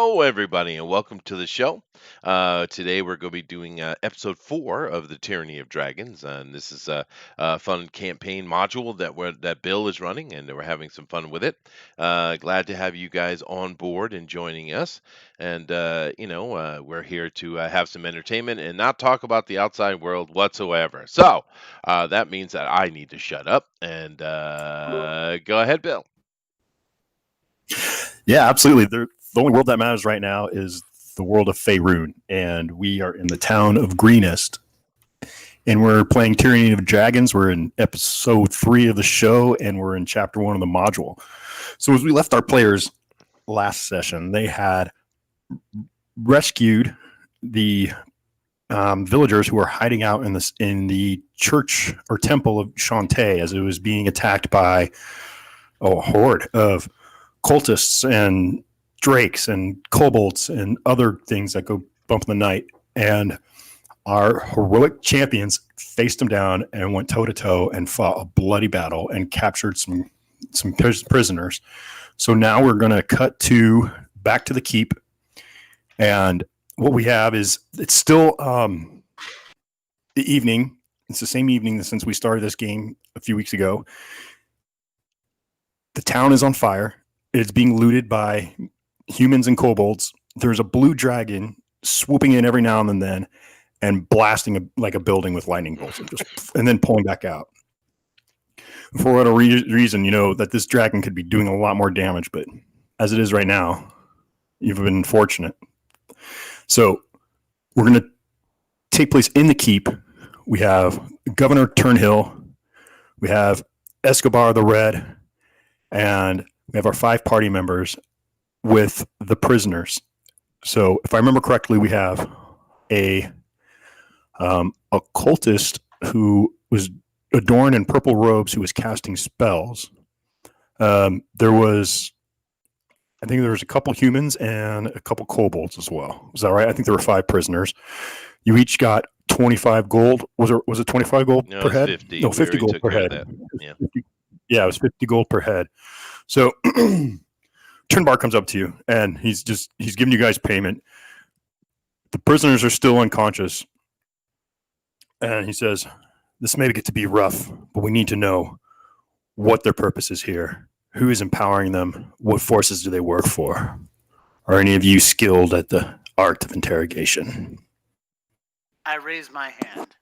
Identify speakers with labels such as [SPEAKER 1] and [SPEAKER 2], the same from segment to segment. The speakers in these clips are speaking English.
[SPEAKER 1] Hello, everybody, and welcome to the show. Today, we're going to be doing episode 4 of the Tyranny of Dragons, and this is a fun campaign module that Bill is running, and we're having some fun with it. Glad to have you guys on board and joining us. And we're here to have some entertainment and not talk about the outside world whatsoever. So that means that I need to shut up and go ahead, Bill.
[SPEAKER 2] Yeah, absolutely. The only world that matters right now is the world of Faerun, and we are in the town of Greenest, and we're playing Tyranny of Dragons. We're in episode 3 of the show, and we're in chapter 1 of the module. So as we left our players last session, they had rescued the villagers who were hiding out in the church or temple of Shantae as it was being attacked by a horde of cultists and drakes and kobolds and other things that go bump in the night. And our heroic champions faced them down and went toe to toe and fought a bloody battle and captured some prisoners. So now we're going to cut back to the keep. And what we have is it's still the evening. It's the same evening since we started this game a few weeks ago. The town is on fire. It's being looted by humans and kobolds. There's a blue dragon swooping in every now and then and blasting a building with lightning bolts and then pulling back out. For whatever reason, that this dragon could be doing a lot more damage, but as it is right now, you've been fortunate. So we're going to take place in the keep. We have Governor Turnhill. We have Escobar the Red. And we have our 5 party members with the prisoners. So if I remember correctly, we have a cultist who was adorned in purple robes who was casting spells. I think there was a couple humans and a couple kobolds as well. Is that right? I think there were 5 prisoners. You each got 25 gold. Was it 25 gold per head?
[SPEAKER 1] 50.
[SPEAKER 2] No, 50 gold per head.
[SPEAKER 1] Yeah.
[SPEAKER 2] Yeah, it was 50 gold per head. So Turnbar comes up to you and he's giving you guys payment. The prisoners are still unconscious. And he says, this may get to be rough, but we need to know what their purpose is here. Who is empowering them? What forces do they work for? Are any of you skilled at the art of interrogation?
[SPEAKER 3] I raise my hand.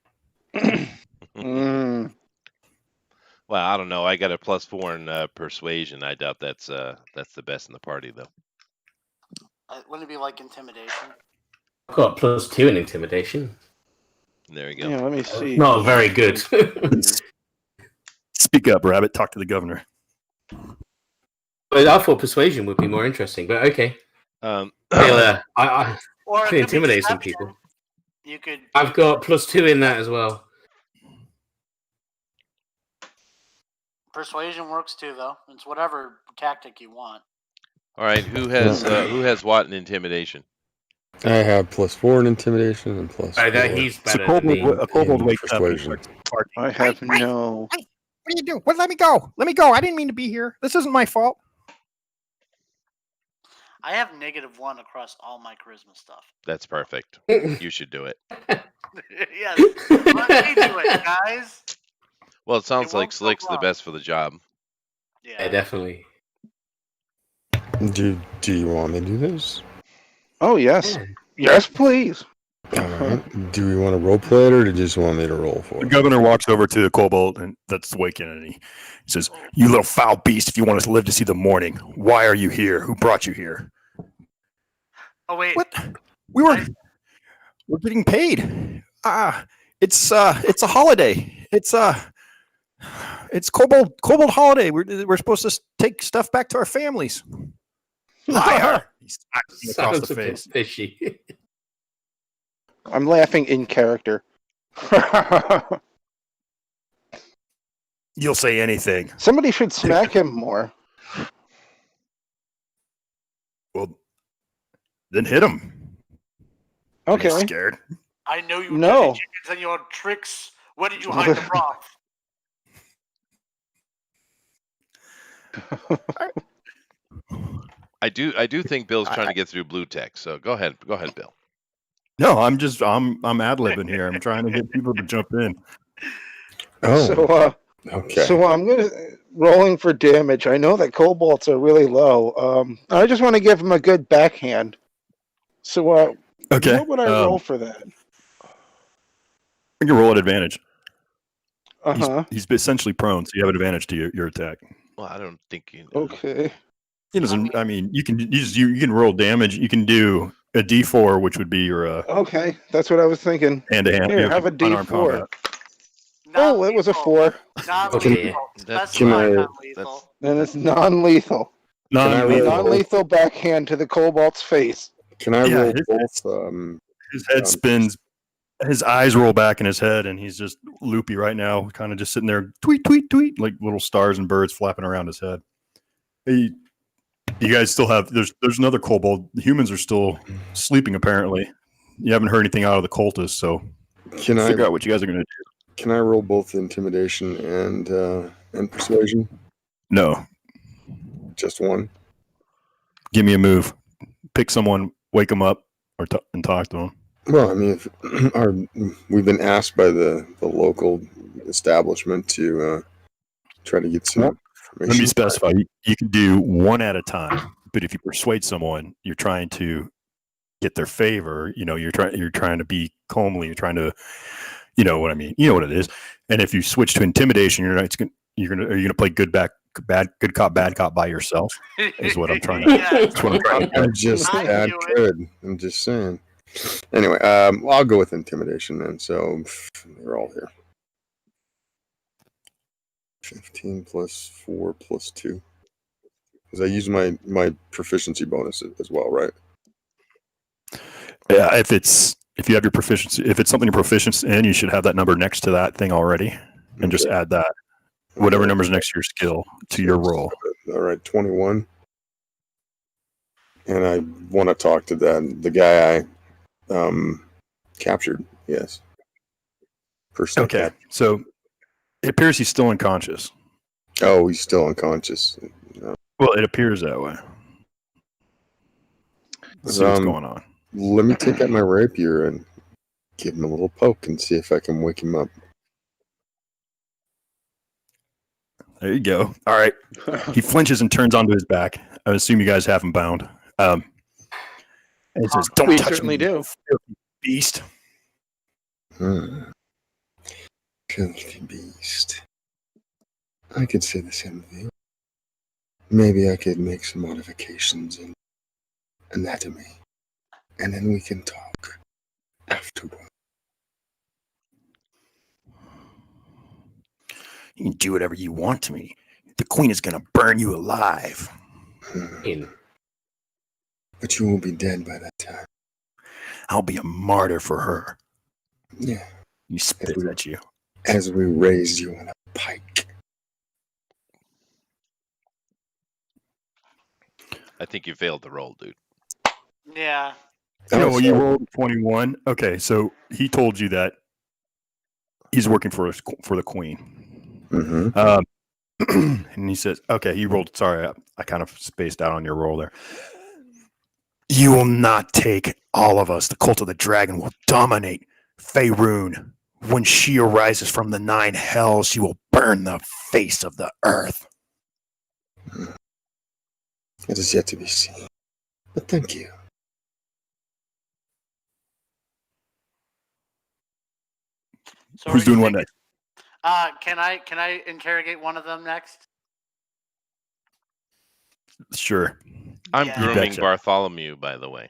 [SPEAKER 1] Well, I don't know. I got a +4 in persuasion. I doubt that's the best in the party, though.
[SPEAKER 3] Wouldn't it be like intimidation?
[SPEAKER 4] I've got +2 in intimidation.
[SPEAKER 1] There you go.
[SPEAKER 5] Yeah, let me see.
[SPEAKER 4] Not very good.
[SPEAKER 2] Speak up, Rabbit. Talk to the governor.
[SPEAKER 4] But I thought persuasion would be more interesting, but okay. I can intimidate some people.
[SPEAKER 3] You could.
[SPEAKER 4] I've got +2 in that as well.
[SPEAKER 3] Persuasion works too, though. It's whatever tactic you want.
[SPEAKER 1] All right, who has what in intimidation?
[SPEAKER 6] I have +4 in intimidation and +4.
[SPEAKER 4] He's better
[SPEAKER 2] So
[SPEAKER 4] than me.
[SPEAKER 2] a kobold wakes up.
[SPEAKER 6] Persuasion.
[SPEAKER 5] I have no.
[SPEAKER 7] What are you doing? Well, let me go. Let me go. I didn't mean to be here. This isn't my fault.
[SPEAKER 3] I have -1 across all my charisma stuff.
[SPEAKER 1] That's perfect. You should do it.
[SPEAKER 3] Yes. Let me do it, guys.
[SPEAKER 1] Well, it sounds
[SPEAKER 3] It
[SPEAKER 1] like
[SPEAKER 3] won't
[SPEAKER 1] Slick's
[SPEAKER 3] go
[SPEAKER 1] the
[SPEAKER 3] wrong.
[SPEAKER 1] best for the job.
[SPEAKER 4] Yeah, definitely.
[SPEAKER 6] Do you want me to do this?
[SPEAKER 5] Oh, yes.
[SPEAKER 4] Yeah.
[SPEAKER 5] Yes, please.
[SPEAKER 6] All right. Do we want to role play it, or do you just want me to roll for
[SPEAKER 2] The
[SPEAKER 6] it?
[SPEAKER 2] governor walks over to the kobold and that's waking, and he says, "You little foul beast! If you want us to live to see the morning, why are you here? Who brought you here?"
[SPEAKER 3] Oh wait.
[SPEAKER 7] What? We're getting paid. It's a holiday. It's kobold holiday. We're supposed to take stuff back to our families.
[SPEAKER 2] Liar! He smacks him across
[SPEAKER 4] Sounds
[SPEAKER 2] the
[SPEAKER 4] a bit
[SPEAKER 2] face.
[SPEAKER 4] fishy.
[SPEAKER 5] I'm laughing in character.
[SPEAKER 2] You'll say anything.
[SPEAKER 5] Somebody should smack him more.
[SPEAKER 2] Well, then hit him.
[SPEAKER 5] Okay.
[SPEAKER 2] Are you scared?
[SPEAKER 3] I know you
[SPEAKER 5] No.
[SPEAKER 3] chickens and your tricks. Where did you hide the broth?
[SPEAKER 1] I do think Bill's trying to get through blue tech. So go ahead, Bill.
[SPEAKER 2] No, I'm ad-libbing here. I'm trying to get people to jump in.
[SPEAKER 6] Oh, okay.
[SPEAKER 5] So I'm rolling for damage. I know that kobolds are really low. I just want to give him a good backhand. So
[SPEAKER 2] Okay.
[SPEAKER 5] what would I roll for that?
[SPEAKER 2] You can roll at advantage.
[SPEAKER 5] Uh-huh.
[SPEAKER 2] He's essentially prone, so you have an advantage to your attack.
[SPEAKER 1] Well, I don't think you.
[SPEAKER 5] Okay.
[SPEAKER 2] He doesn't. I mean, you can roll damage. You can do a D4, which would be your
[SPEAKER 5] Okay, that's what I was thinking.
[SPEAKER 2] hand-to-hand.
[SPEAKER 5] Here, have a
[SPEAKER 2] unarmed
[SPEAKER 5] D4.
[SPEAKER 2] combat.
[SPEAKER 5] Oh, it was a 4.
[SPEAKER 4] Okay.
[SPEAKER 3] Specify non-lethal.
[SPEAKER 5] Then it's non-lethal. Non-lethal backhand to the kobold's face.
[SPEAKER 6] Can I roll
[SPEAKER 2] his,
[SPEAKER 6] both?
[SPEAKER 2] His head spins. His eyes roll back in his head, and he's just loopy right now, kind of just sitting there, tweet, tweet, tweet, like little stars and birds flapping around his head. You guys still have there's another kobold. The humans are still sleeping apparently. You haven't heard anything out of the cultists, so figure out what you guys are going to do.
[SPEAKER 6] Can I roll both intimidation and persuasion?
[SPEAKER 2] No,
[SPEAKER 6] just one.
[SPEAKER 2] Give me a move. Pick someone, wake them up, and talk to them.
[SPEAKER 6] Well, I mean, we've been asked by the local establishment to try to get some information.
[SPEAKER 2] Let me specify. You can do one at a time, but if you persuade someone, you're trying to get their favor. You're trying to be comely. You're trying to, you know what I mean. You know what it is. And if you switch to intimidation, are you gonna play good cop, bad cop by yourself? Is what I'm trying to. That's what I'm trying to do.
[SPEAKER 6] I'm just that good. I'm just saying. Anyway, I'll go with intimidation then. So they're all here. 15 plus 4 plus 2. Because I use my proficiency bonus as well, right?
[SPEAKER 2] Yeah, if you have your proficiency, if it's something you're proficient in, you should have that number next to that thing already, and just add that whatever number's next to your skill to your roll.
[SPEAKER 6] All right, 21. And I want to talk to the guy I captured. Yes.
[SPEAKER 2] Okay, so it appears he's still unconscious.
[SPEAKER 6] Oh, he's still unconscious. No.
[SPEAKER 2] Well, it appears that way. Let's see what's going on.
[SPEAKER 6] Let me take out my rapier and give him a little poke and see if I can wake him up.
[SPEAKER 2] There you go. All right. He flinches and turns onto his back. I assume you guys have him bound. And he says, "Don't
[SPEAKER 5] we
[SPEAKER 2] touch
[SPEAKER 5] certainly
[SPEAKER 2] me,
[SPEAKER 5] do.
[SPEAKER 2] filthy beast."
[SPEAKER 6] Filthy beast. I could say the same thing. Maybe I could make some modifications in anatomy, and then we can talk afterward.
[SPEAKER 2] You can do whatever you want to me. The queen is going to burn you alive.
[SPEAKER 6] But you won't be dead by that time.
[SPEAKER 2] I'll be a martyr for her.
[SPEAKER 6] Yeah.
[SPEAKER 2] He spits at you.
[SPEAKER 6] As we raise you on a pike.
[SPEAKER 1] I think you failed the roll, dude.
[SPEAKER 3] Yeah.
[SPEAKER 2] No, you rolled 21. Okay, so he told you that he's working for the queen.
[SPEAKER 6] Mm-hmm.
[SPEAKER 2] And he says, okay, you rolled. Sorry, I kind of spaced out on your roll there. You will not take all of us. The cult of the dragon will dominate Faerun. When she arises from the 9 hells, she will burn the face of the earth.
[SPEAKER 6] It is yet to be seen. But thank you.
[SPEAKER 3] So
[SPEAKER 2] who's doing what next?
[SPEAKER 3] Can I interrogate one of them next?
[SPEAKER 2] Sure.
[SPEAKER 1] I'm
[SPEAKER 3] Yeah.
[SPEAKER 1] grooming Bartholomew, by the way.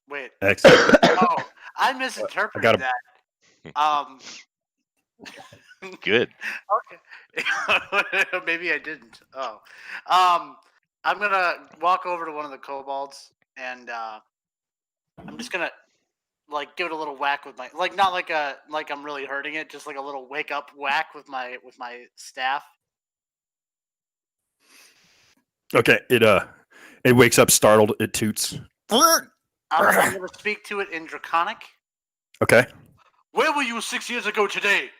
[SPEAKER 3] Wait.
[SPEAKER 2] Excellent.
[SPEAKER 3] Oh, I misinterpreted that.
[SPEAKER 1] Good.
[SPEAKER 3] Okay. Maybe I didn't. Oh. I'm gonna walk over to one of the kobolds and I'm just gonna give it a little whack with my not like I'm really hurting it, just like a little wake up whack with my staff.
[SPEAKER 2] Okay, it wakes up startled, it toots.
[SPEAKER 3] I'm gonna speak to it in Draconic.
[SPEAKER 2] Okay.
[SPEAKER 3] Where were you 6 years ago today?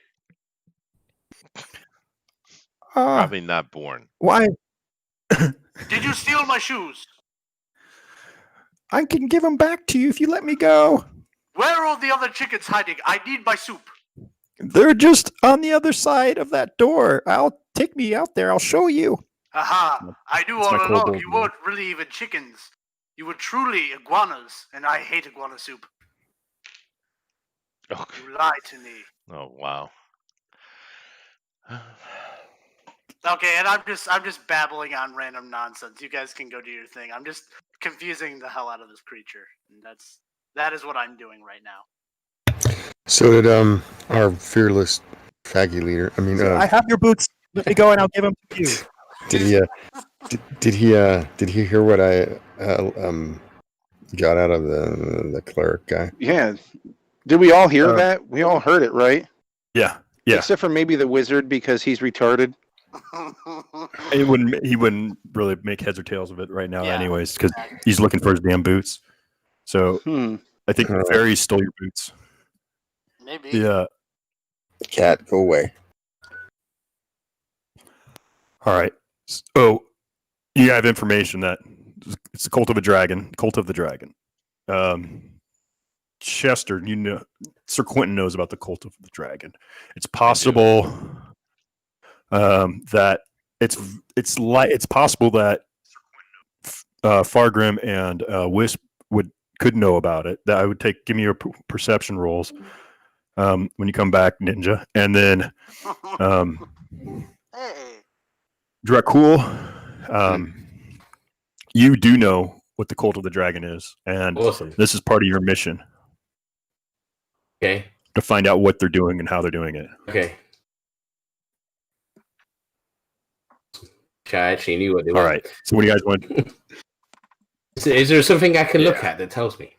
[SPEAKER 1] Probably not born.
[SPEAKER 2] Why?
[SPEAKER 3] Did you steal my shoes?
[SPEAKER 2] I can give them back to you if you let me go.
[SPEAKER 3] Where are all the other chickens hiding? I need my soup.
[SPEAKER 2] They're just on the other side of that door. Take me out there. I'll show you.
[SPEAKER 3] Aha! I knew
[SPEAKER 2] It's my
[SPEAKER 3] all along
[SPEAKER 2] kobold
[SPEAKER 3] you
[SPEAKER 2] man.
[SPEAKER 3] weren't really even chickens. You were truly iguanas, and I hate iguana soup.
[SPEAKER 1] Okay.
[SPEAKER 3] You lied to me.
[SPEAKER 1] Oh wow.
[SPEAKER 3] Okay, and I'm just babbling on random nonsense. You guys can go do your thing. I'm just confusing the hell out of this creature, and that is what I'm doing right now.
[SPEAKER 6] So did our fearless faggy leader. I mean,
[SPEAKER 2] I have your boots. Let me go, and I'll give them to you.
[SPEAKER 6] did he hear what I got out of the cleric guy?
[SPEAKER 5] Yeah. Did we all hear that? We all heard it, right?
[SPEAKER 2] Yeah.
[SPEAKER 5] Except for maybe the wizard because he's retarded.
[SPEAKER 2] He wouldn't really make heads or tails of it right now,
[SPEAKER 3] Yeah,
[SPEAKER 2] anyways, because he's looking for his damn boots. So I think the fairy stole your boots.
[SPEAKER 3] Maybe.
[SPEAKER 2] Yeah.
[SPEAKER 6] Cat, go away.
[SPEAKER 2] All right. So you have information that it's the cult of the dragon. Chester, Sir Quentin knows about the cult of the dragon. It's possible that it's possible that Fargrim and Wisp could know about it. That I would give me your perception rolls when you come back, Ninja, and then
[SPEAKER 3] Hey.
[SPEAKER 2] Dracul, you do know what the cult of the dragon is, and
[SPEAKER 4] Awesome.
[SPEAKER 2] this is part of your mission.
[SPEAKER 4] Okay.
[SPEAKER 2] To find out what they're doing and how they're doing it.
[SPEAKER 4] Okay. I actually knew what they were.
[SPEAKER 2] All right. So what do you guys want?
[SPEAKER 4] Is there something I can look at that tells me?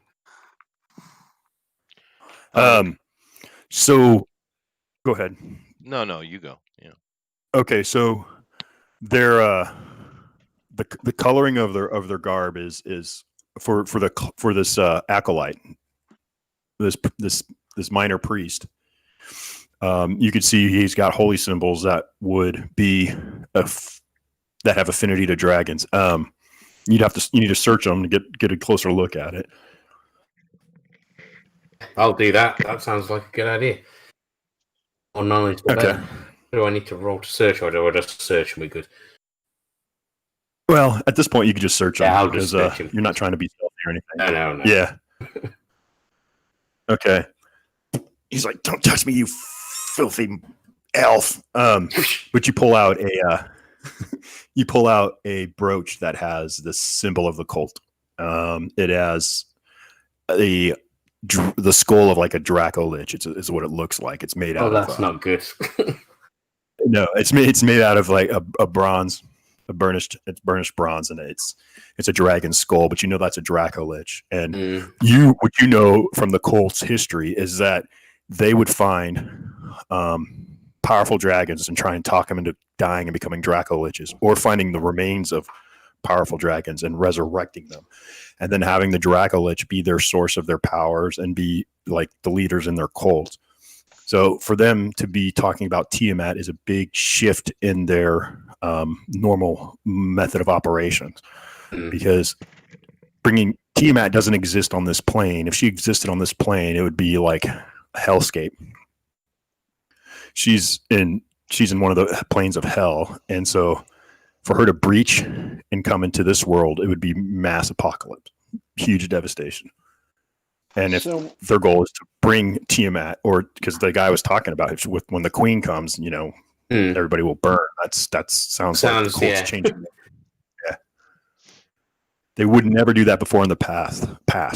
[SPEAKER 2] So go ahead.
[SPEAKER 1] No, you go. Yeah.
[SPEAKER 2] Okay, so their the coloring of their garb is for this acolyte, this minor priest. You could see he's got holy symbols that would be that have affinity to dragons. You need to search them to get a closer look at it.
[SPEAKER 4] I'll do that. That sounds like a good idea. More knowledge.
[SPEAKER 2] Okay.
[SPEAKER 4] Do I need to roll to search, or do I just search and we good?
[SPEAKER 2] Well, at this point, you could just search them
[SPEAKER 4] I'll
[SPEAKER 2] because
[SPEAKER 4] just search him.
[SPEAKER 2] you're not trying to be stealthy or anything.
[SPEAKER 4] No.
[SPEAKER 2] Yeah. Okay. He's like, "Don't touch me, you filthy elf!" But you pull out a brooch that has the symbol of the cult. It has the skull of like a Draco Lich. It's what it looks like. It's made out.
[SPEAKER 4] Oh, that's not good.
[SPEAKER 2] No, it's made out of like a bronze, burnished bronze, and it's a dragon skull. But you know that's a Draco Lich, and what you know from the cult's history is that they would find powerful dragons and try and talk them into dying and becoming Draco Liches, or finding the remains of powerful dragons and resurrecting them, and then having the Draco Lich be their source of their powers and be like the leaders in their cult. So for them to be talking about Tiamat is a big shift in their normal method of operations, because bringing Tiamat doesn't exist on this plane. If she existed on this plane, it would be like a hellscape. She's in one of the planes of hell, and so for her to breach and come into this world, it would be mass apocalypse, huge devastation. And if their goal is to bring Tiamat, or because the guy was talking about when the queen comes, everybody will burn. That sounds like the cult's changing. Yeah, they would never do that before in the past.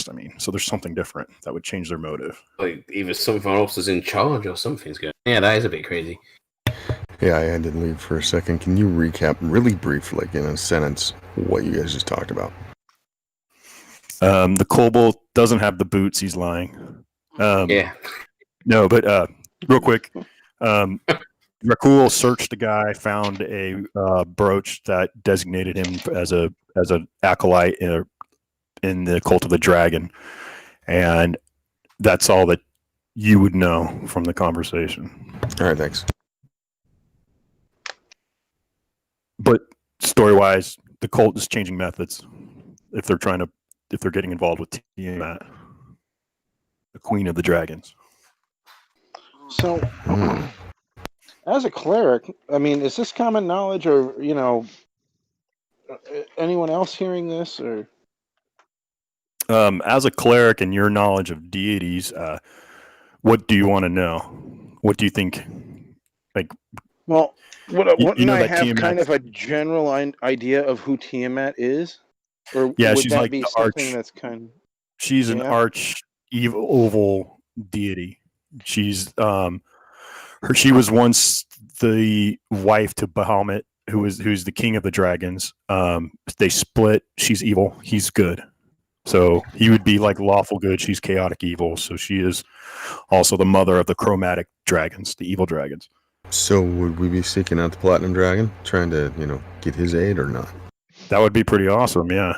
[SPEAKER 2] I mean, so there's something different that would change their motive.
[SPEAKER 4] Like either someone else is in charge or something's good. Yeah, that is a bit crazy.
[SPEAKER 6] Yeah, I had to leave for a second. Can you recap really brief, like in a sentence, what you guys just talked about?
[SPEAKER 2] The kobold doesn't have the boots. He's lying.
[SPEAKER 4] Yeah.
[SPEAKER 2] No, but real quick, Dracul searched the guy, found a brooch that designated him as an acolyte in the cult of the dragon, and that's all that you would know from the conversation.
[SPEAKER 6] All right, thanks.
[SPEAKER 2] But story-wise, the cult is changing methods if they're getting involved with Tiamat, the Queen of the Dragons.
[SPEAKER 5] So, as a cleric, I mean, is this common knowledge, or anyone else hearing this, or?
[SPEAKER 2] As a cleric and your knowledge of deities, what do you want to know? What do you think? Like,
[SPEAKER 5] well, wouldn't I have
[SPEAKER 2] Tiamat,
[SPEAKER 5] kind of a general idea of who Tiamat is, or
[SPEAKER 2] yeah,
[SPEAKER 5] would
[SPEAKER 2] she's
[SPEAKER 5] that
[SPEAKER 2] like
[SPEAKER 5] be
[SPEAKER 2] the
[SPEAKER 5] something that's kind of?
[SPEAKER 2] She's an arch evil deity. She's she was once the wife to Bahamut, who's the king of the dragons. They split. She's evil. He's good. So he would be like lawful good. She's chaotic evil. So she is also the mother of the chromatic dragons, the evil dragons.
[SPEAKER 6] So would we be seeking out the Platinum Dragon, trying to, get his aid or not?
[SPEAKER 2] That would be pretty awesome, yeah.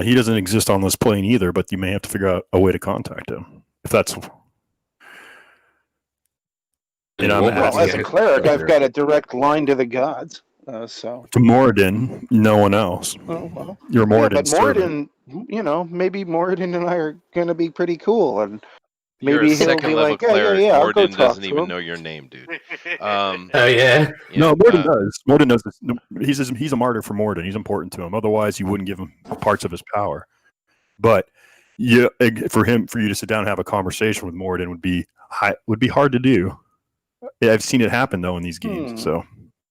[SPEAKER 2] He doesn't exist on this plane either, but you may have to figure out a way to contact him. If that's...
[SPEAKER 5] Well, as a cleric, I've got a direct line to the gods, so...
[SPEAKER 2] To Moradin, no one else.
[SPEAKER 5] Oh, well.
[SPEAKER 2] You're Moradin's
[SPEAKER 5] servant. Maybe Moradin and I are going to be pretty cool, and maybe
[SPEAKER 1] You're a
[SPEAKER 5] he'll be like,
[SPEAKER 1] cleric.
[SPEAKER 5] yeah, I'll go
[SPEAKER 1] Morden
[SPEAKER 5] talk
[SPEAKER 1] doesn't
[SPEAKER 5] to
[SPEAKER 1] even
[SPEAKER 5] him.
[SPEAKER 1] know your name, dude.
[SPEAKER 4] Oh, yeah.
[SPEAKER 2] No, Morden does. Morden knows this. He's a martyr for Morden. He's important to him. Otherwise, you wouldn't give him parts of his power. But yeah, for you to sit down and have a conversation with Morden would be hard to do. Yeah, I've seen it happen though in these games. So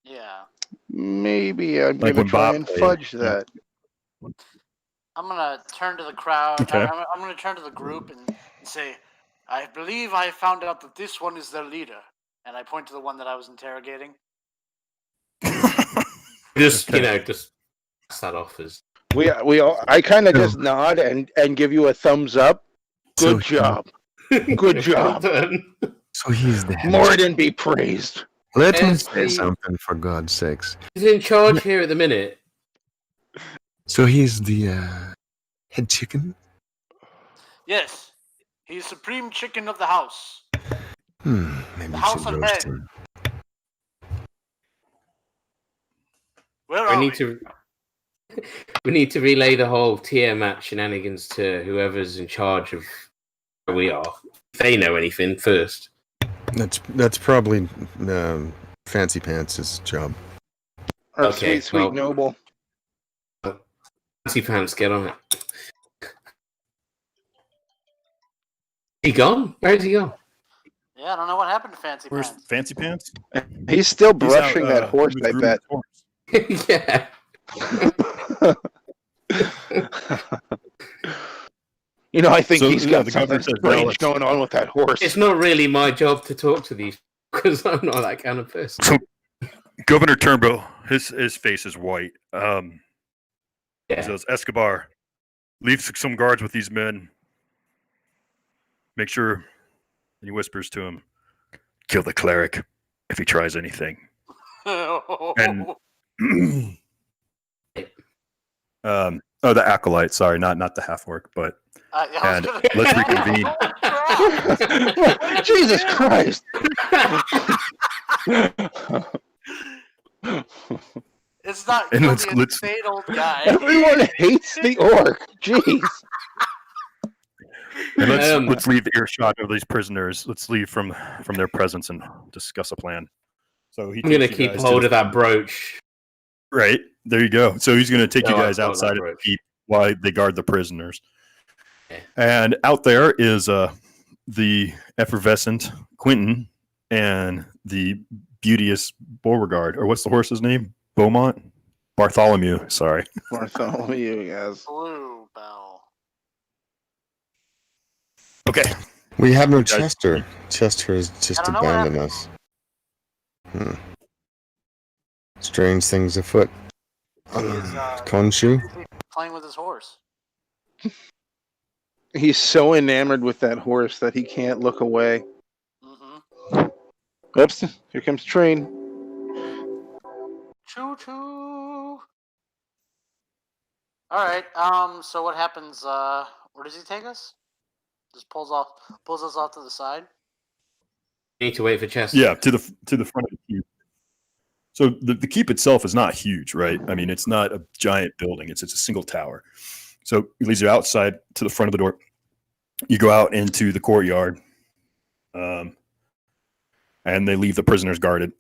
[SPEAKER 3] yeah,
[SPEAKER 5] maybe I'm going to try and fudge that.
[SPEAKER 3] I'm going to turn to the crowd.
[SPEAKER 2] Okay.
[SPEAKER 3] I'm going to turn to the group and say, I believe I found out that this one is their leader. And I point to the one that I was interrogating.
[SPEAKER 4] Just pass that off as...
[SPEAKER 5] I kind of just nod and give you a thumbs up. Good job. Good job.
[SPEAKER 6] So he's the head.
[SPEAKER 5] Morden be praised.
[SPEAKER 6] Let him say something, for God's sakes.
[SPEAKER 4] He's in charge here at the minute.
[SPEAKER 6] So he's the head chicken?
[SPEAKER 3] Yes. He's supreme chicken of the house.
[SPEAKER 6] Maybe
[SPEAKER 3] The
[SPEAKER 6] we
[SPEAKER 3] house
[SPEAKER 6] should
[SPEAKER 3] on
[SPEAKER 6] roast
[SPEAKER 3] head.
[SPEAKER 6] him.
[SPEAKER 3] Where are we?
[SPEAKER 4] We need to relay the whole Tiamat shenanigans to whoever's in charge of where we are. If they know anything first.
[SPEAKER 6] That's probably Fancy Pants' job.
[SPEAKER 5] Our sweet noble.
[SPEAKER 4] Fancy Pants, get on it. He gone? Where's he gone?
[SPEAKER 3] Yeah, I don't know what happened to Fancy
[SPEAKER 2] where's
[SPEAKER 3] Pants.
[SPEAKER 2] Fancy Pants?
[SPEAKER 5] He's still brushing that horse, I bet.
[SPEAKER 4] Yeah.
[SPEAKER 5] I think he's got something strange going on with that horse.
[SPEAKER 4] It's not really my job to talk to these because I'm not that kind of person.
[SPEAKER 2] So, Governor Turnbow, his face is white. He says, Escobar, leave some guards with these men. Make sure, and he whispers to him, kill the cleric if he tries anything. And the acolyte, sorry, not the half orc, but let's reconvene.
[SPEAKER 5] Jesus Christ.
[SPEAKER 3] It's not
[SPEAKER 2] And
[SPEAKER 3] let's insane old guy.
[SPEAKER 5] Everyone hates the orc. Jeez.
[SPEAKER 2] And let's leave the earshot of these prisoners. Let's leave from their presence and discuss a plan. So I'm
[SPEAKER 4] going to keep hold of that brooch.
[SPEAKER 2] Right. There you go. So he's going to take you guys outside of the keep while they guard the prisoners. Okay. And out there is the effervescent Quentin and the beauteous Beauregard. Or what's the horse's name? Beaumont? Bartholomew. Sorry.
[SPEAKER 5] Bartholomew, yes.
[SPEAKER 3] Bluebell.
[SPEAKER 2] Okay.
[SPEAKER 6] We have no Chester. Chester has just abandoned us. Strange things afoot. Khonshu?
[SPEAKER 3] Playing with his horse.
[SPEAKER 5] He's so enamored with that horse that he can't look away. Mm-hmm. Oops, here comes the train.
[SPEAKER 3] Choo-choo. All right, so what happens, where does he take us? Just pulls us off to the side?
[SPEAKER 4] You need to wait for Chester.
[SPEAKER 2] Yeah, to the front of the queue. So the keep itself is not huge, right? I mean, it's not a giant building. It's a single tower. So it leads you outside to the front of the door. You go out into the courtyard, and they leave the prisoners guarded.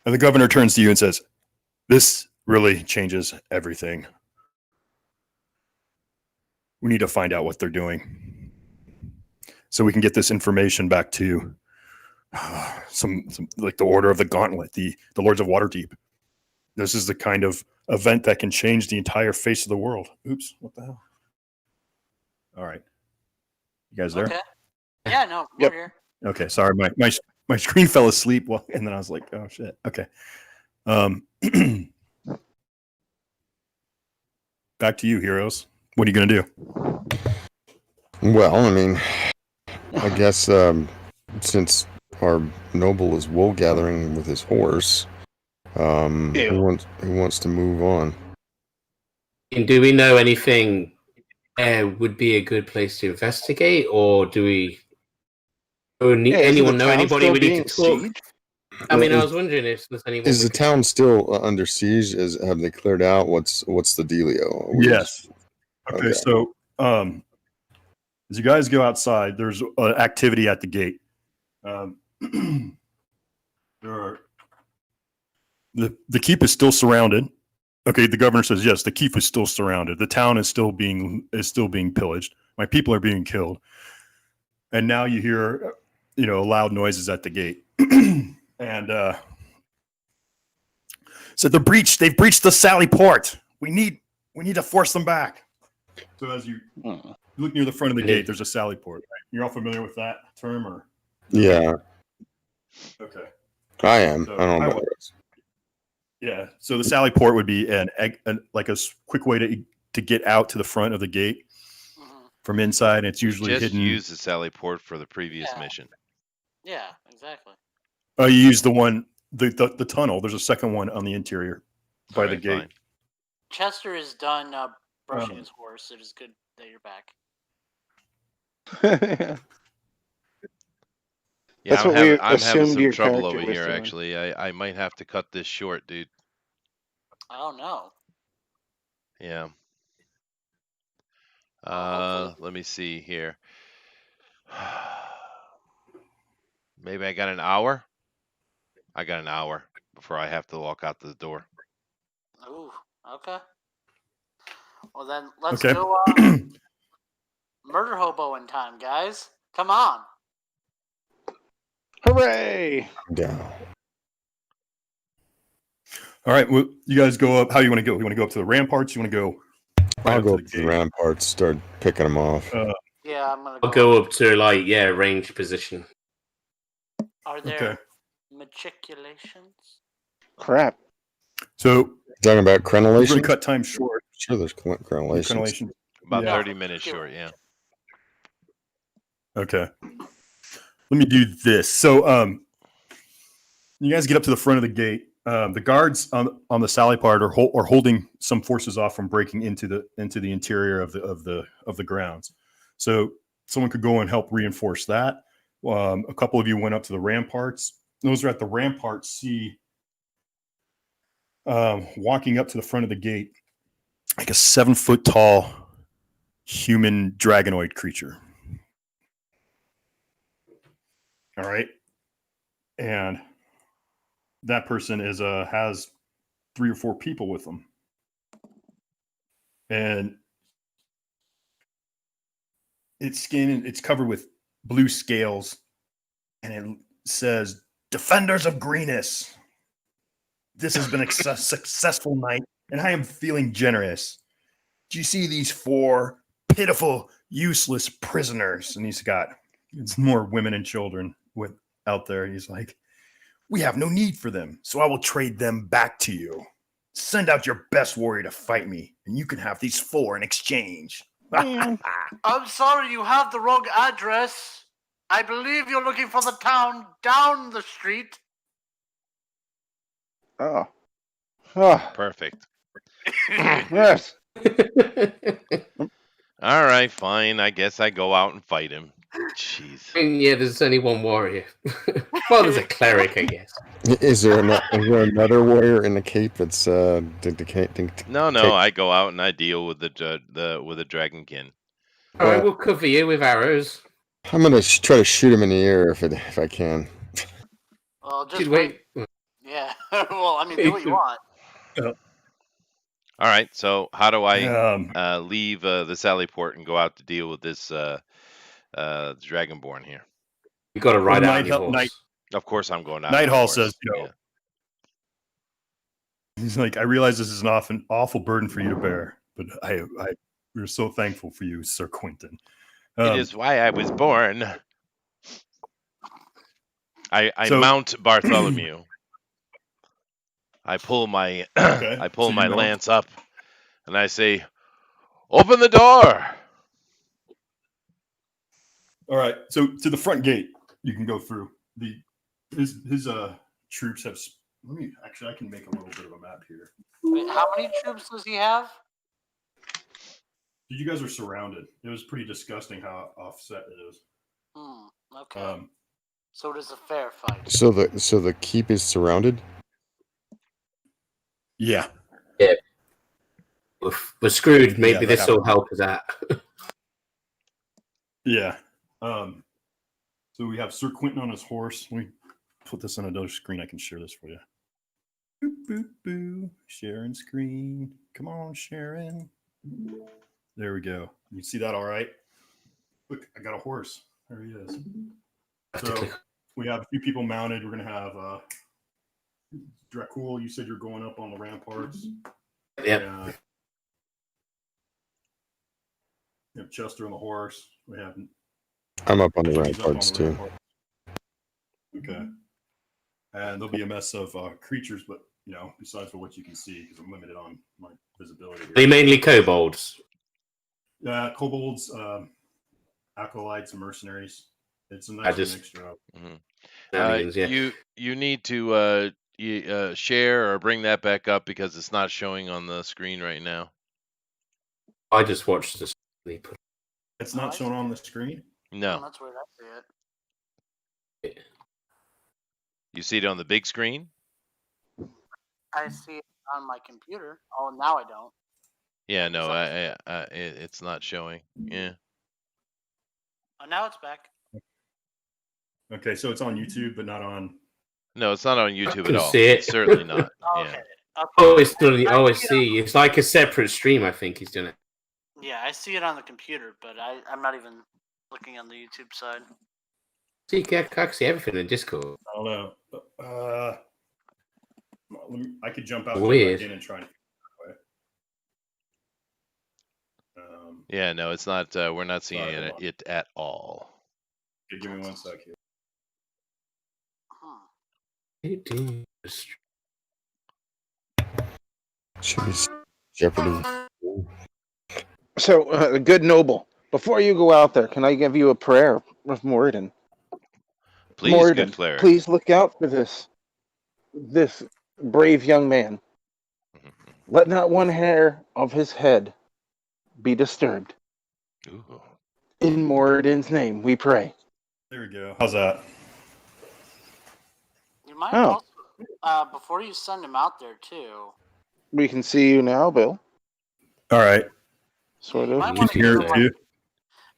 [SPEAKER 2] And the governor turns to you and says, "This really changes everything. We need to find out what they're doing so we can get this information back to some like the Order of the Gauntlet, the Lords of Waterdeep. This is the kind of event that can change the entire face of the world." Oops, what the hell? All right. You guys there?
[SPEAKER 3] Okay. Yeah, no,
[SPEAKER 5] Yep.
[SPEAKER 3] we're here.
[SPEAKER 2] Okay, sorry. My screen fell asleep, and then I was like, oh, shit. Okay. Back to you, heroes. What are you going to do?
[SPEAKER 6] Well, I mean, I guess since our noble is wool gathering with his horse, who wants to move on?
[SPEAKER 4] And do we know anything would be a good place to investigate, or do we? Or
[SPEAKER 5] Isn't
[SPEAKER 4] anyone
[SPEAKER 5] the
[SPEAKER 4] know
[SPEAKER 5] town
[SPEAKER 4] anybody
[SPEAKER 5] still
[SPEAKER 4] we need
[SPEAKER 5] being
[SPEAKER 4] to talk?
[SPEAKER 5] sieged?
[SPEAKER 4] I mean, I
[SPEAKER 6] Is-
[SPEAKER 4] was wondering if there's anyone.
[SPEAKER 6] Is
[SPEAKER 4] we
[SPEAKER 6] the
[SPEAKER 4] could
[SPEAKER 6] town
[SPEAKER 4] talk-
[SPEAKER 6] still under siege? Have they cleared out? What's the dealio? Are we
[SPEAKER 2] Yes.
[SPEAKER 6] just-
[SPEAKER 2] Okay,
[SPEAKER 6] Okay.
[SPEAKER 2] so as you guys go outside, there's activity at the gate. There are the keep is still surrounded. Okay, the governor says yes. The keep is still surrounded. The town is still being pillaged. My people are being killed, and now you hear, loud noises at the gate, and so they've breached the Sally Port. We need to force them back. So as you look near the front of the gate, there's a Sally Port. Right? You're all familiar with that term, or?
[SPEAKER 6] Yeah,
[SPEAKER 2] Okay.
[SPEAKER 6] I am.
[SPEAKER 2] So
[SPEAKER 6] I don't know
[SPEAKER 2] I
[SPEAKER 6] about
[SPEAKER 2] will-
[SPEAKER 6] the rest.
[SPEAKER 2] Yeah. So the Sally Port would be like a quick way to get out to the front of the gate
[SPEAKER 3] Mhm.
[SPEAKER 2] from inside. It's usually
[SPEAKER 1] Just
[SPEAKER 2] hidden.
[SPEAKER 1] use the Sally Port for the previous
[SPEAKER 3] Yeah.
[SPEAKER 1] mission.
[SPEAKER 3] Yeah, exactly.
[SPEAKER 2] Oh, you use the one, the tunnel. There's a second one on the interior by the
[SPEAKER 1] Alright,
[SPEAKER 2] gate.
[SPEAKER 1] fine.
[SPEAKER 3] Chester is done brushing his horse. It is good that you're back.
[SPEAKER 1] Yeah,
[SPEAKER 5] That's what we
[SPEAKER 1] I'm having
[SPEAKER 5] assumed
[SPEAKER 1] some
[SPEAKER 5] your
[SPEAKER 1] trouble
[SPEAKER 5] character
[SPEAKER 1] over
[SPEAKER 5] was
[SPEAKER 1] here.
[SPEAKER 5] doing.
[SPEAKER 1] Actually, I might have to cut this short, dude.
[SPEAKER 3] Oh no.
[SPEAKER 1] Yeah.
[SPEAKER 3] Hopefully.
[SPEAKER 1] Let me see here. Maybe I got an hour. I got an hour before I have to walk out the door.
[SPEAKER 3] Ooh. Okay. Well then, let's
[SPEAKER 2] Okay.
[SPEAKER 3] go murder hobo in time, guys. Come on.
[SPEAKER 5] Hooray!
[SPEAKER 6] Down.
[SPEAKER 2] All right. Well, you guys go up. How you want to go? You want to go up to the ramparts? You want to go? Right
[SPEAKER 6] I'll
[SPEAKER 2] up
[SPEAKER 6] go
[SPEAKER 2] to
[SPEAKER 6] up
[SPEAKER 2] the
[SPEAKER 6] to the
[SPEAKER 2] gate?
[SPEAKER 6] ramparts, start picking them off.
[SPEAKER 3] Yeah, I'm gonna
[SPEAKER 4] I'll go up to range position.
[SPEAKER 3] Are there
[SPEAKER 2] Okay.
[SPEAKER 3] matriculations?
[SPEAKER 5] Crap.
[SPEAKER 2] So
[SPEAKER 6] Talking about
[SPEAKER 2] we're going
[SPEAKER 6] crenellation?
[SPEAKER 2] to cut time short.
[SPEAKER 6] Sure, there's crenellation.
[SPEAKER 2] Crenellation.
[SPEAKER 1] About
[SPEAKER 2] Yeah.
[SPEAKER 1] 30 minutes short, yeah.
[SPEAKER 2] Okay. Let me do this. So, you guys get up to the front of the gate. The guards on the Sally Part are holding some forces off from breaking into the interior of the grounds. So someone could go and help reinforce that. A couple of you went up to the ramparts. Those are at the ramparts. See, walking up to the front of the gate, like a 7-foot tall human dragonoid creature. All right, and that person has 3 or 4 people with them, and it's covered with blue scales, and it says "Defenders of Greenest. This has been a successful night, and I am feeling generous. Do you see these 4 pitiful, useless prisoners?" And it's more women and children out there. He's like, "We have no need for them, so I will trade them back to you. Send out your best warrior to fight me, and you can have these 4 in exchange."
[SPEAKER 5] Man.
[SPEAKER 3] I'm sorry, you have the wrong address. I believe you're looking for the town down the street.
[SPEAKER 5] Oh. Oh.
[SPEAKER 1] Perfect.
[SPEAKER 5] Yes.
[SPEAKER 1] All right, fine. I guess I go out and fight him. Jeez.
[SPEAKER 4] I mean, yeah, there's only one warrior. Well, there's a cleric, I guess.
[SPEAKER 6] Is there another warrior in the cape that's dictating?
[SPEAKER 1] No, I go out and I deal with the dragonkin.
[SPEAKER 4] All right, we'll cover you with arrows.
[SPEAKER 6] I'm gonna try to shoot him in the air if I can.
[SPEAKER 3] Well, just
[SPEAKER 4] Should
[SPEAKER 3] wait.
[SPEAKER 4] wait.
[SPEAKER 3] Yeah. Well, I mean, do what you want.
[SPEAKER 1] All right, so how do I
[SPEAKER 2] Um,
[SPEAKER 1] leave the Sally Port and go out to deal with this Dragonborn here?
[SPEAKER 4] You got to ride out on your
[SPEAKER 2] Night-
[SPEAKER 4] horse.
[SPEAKER 2] Night-
[SPEAKER 1] Of course, I'm going out.
[SPEAKER 2] Nighthall
[SPEAKER 1] of course.
[SPEAKER 2] says, he's like, I realize this is an awful burden for you to bear, but we're so thankful for you, Sir Quentin.
[SPEAKER 1] It is why I was born. I
[SPEAKER 2] So-
[SPEAKER 1] mount Bartholomew. I pull my
[SPEAKER 2] Okay,
[SPEAKER 1] I pull
[SPEAKER 2] so you
[SPEAKER 1] my
[SPEAKER 2] mount-
[SPEAKER 1] lance up, and I say, "Open the door!"
[SPEAKER 2] All right, so to the front gate you can go through. His troops have. I can make a little bit of a map here.
[SPEAKER 3] Wait, how many troops does he have?
[SPEAKER 2] You guys are surrounded. It was pretty disgusting how offset it is.
[SPEAKER 3] Okay. So it is a fair fight.
[SPEAKER 6] So the keep is surrounded.
[SPEAKER 2] Yeah.
[SPEAKER 4] We're screwed. Maybe
[SPEAKER 2] that
[SPEAKER 4] this will
[SPEAKER 2] happened.
[SPEAKER 4] help us out.
[SPEAKER 2] Yeah. So we have Sir Quentin on his horse. Let me put this on another screen. I can share this for you. Boop, boop, boo. Sharing screen. Come on, Sharon. There we go. You see that all right? Look, I got a horse. There he is. So we have a few people mounted. We're going to have Dracul. You said you're going up on the ramparts.
[SPEAKER 4] Yep.
[SPEAKER 2] We have Chester on the horse. We have
[SPEAKER 6] I'm up on the
[SPEAKER 2] He's up on
[SPEAKER 6] ramparts
[SPEAKER 2] the
[SPEAKER 6] too.
[SPEAKER 2] ramparts. Okay. And there'll be a mess of creatures, but besides for what you can see, because I'm limited on my visibility
[SPEAKER 4] They
[SPEAKER 2] here.
[SPEAKER 4] mainly kobolds.
[SPEAKER 2] Kobolds, acolytes, and mercenaries. It's a nice mixture of.
[SPEAKER 4] Shenanigans, yeah.
[SPEAKER 1] You need to share or bring that back up because it's not showing on the screen right now.
[SPEAKER 4] I just watched this.
[SPEAKER 2] It's not shown on the screen?
[SPEAKER 1] No.
[SPEAKER 3] That's where I see it.
[SPEAKER 1] You see it on the big screen?
[SPEAKER 3] I see it on my computer. Oh, now I don't.
[SPEAKER 1] Yeah, no, it's not showing. Yeah.
[SPEAKER 3] Oh, now it's back.
[SPEAKER 2] Okay, so it's on YouTube, but not on.
[SPEAKER 1] No, it's not on YouTube
[SPEAKER 4] can
[SPEAKER 1] at all.
[SPEAKER 4] see it.
[SPEAKER 1] It's certainly not.
[SPEAKER 3] Okay.
[SPEAKER 1] Yeah.
[SPEAKER 4] Oh, it's not. Oh, I see. It's like a separate stream. I think he's doing it.
[SPEAKER 3] Yeah, I see it on the computer, but I'm not even looking on the YouTube side.
[SPEAKER 4] See, I can see everything in Discord.
[SPEAKER 2] I don't know. I could jump out
[SPEAKER 4] Weird.
[SPEAKER 2] back in and try to.
[SPEAKER 1] Yeah, no, it's not. We're not seeing it at all.
[SPEAKER 2] Okay, give me 1 sec here.
[SPEAKER 6] Should be Jeopardy.
[SPEAKER 5] So, good noble, before you go out there, can I give you a prayer of Moradin?
[SPEAKER 1] Please,
[SPEAKER 5] Moradin,
[SPEAKER 1] good cleric.
[SPEAKER 5] please look out for this brave young man. Let not one hair of his head be disturbed.
[SPEAKER 1] Ooh.
[SPEAKER 5] In Moradin's name, we pray.
[SPEAKER 2] There we go. How's that?
[SPEAKER 3] You might
[SPEAKER 5] Oh.
[SPEAKER 3] also, before you send him out there too.
[SPEAKER 5] We can see you now, Bill.
[SPEAKER 2] All right.
[SPEAKER 5] Sort
[SPEAKER 3] You
[SPEAKER 5] of.
[SPEAKER 3] might
[SPEAKER 4] Can
[SPEAKER 3] want
[SPEAKER 2] Can
[SPEAKER 3] to
[SPEAKER 2] you hear
[SPEAKER 3] give
[SPEAKER 2] it
[SPEAKER 3] him,
[SPEAKER 2] too?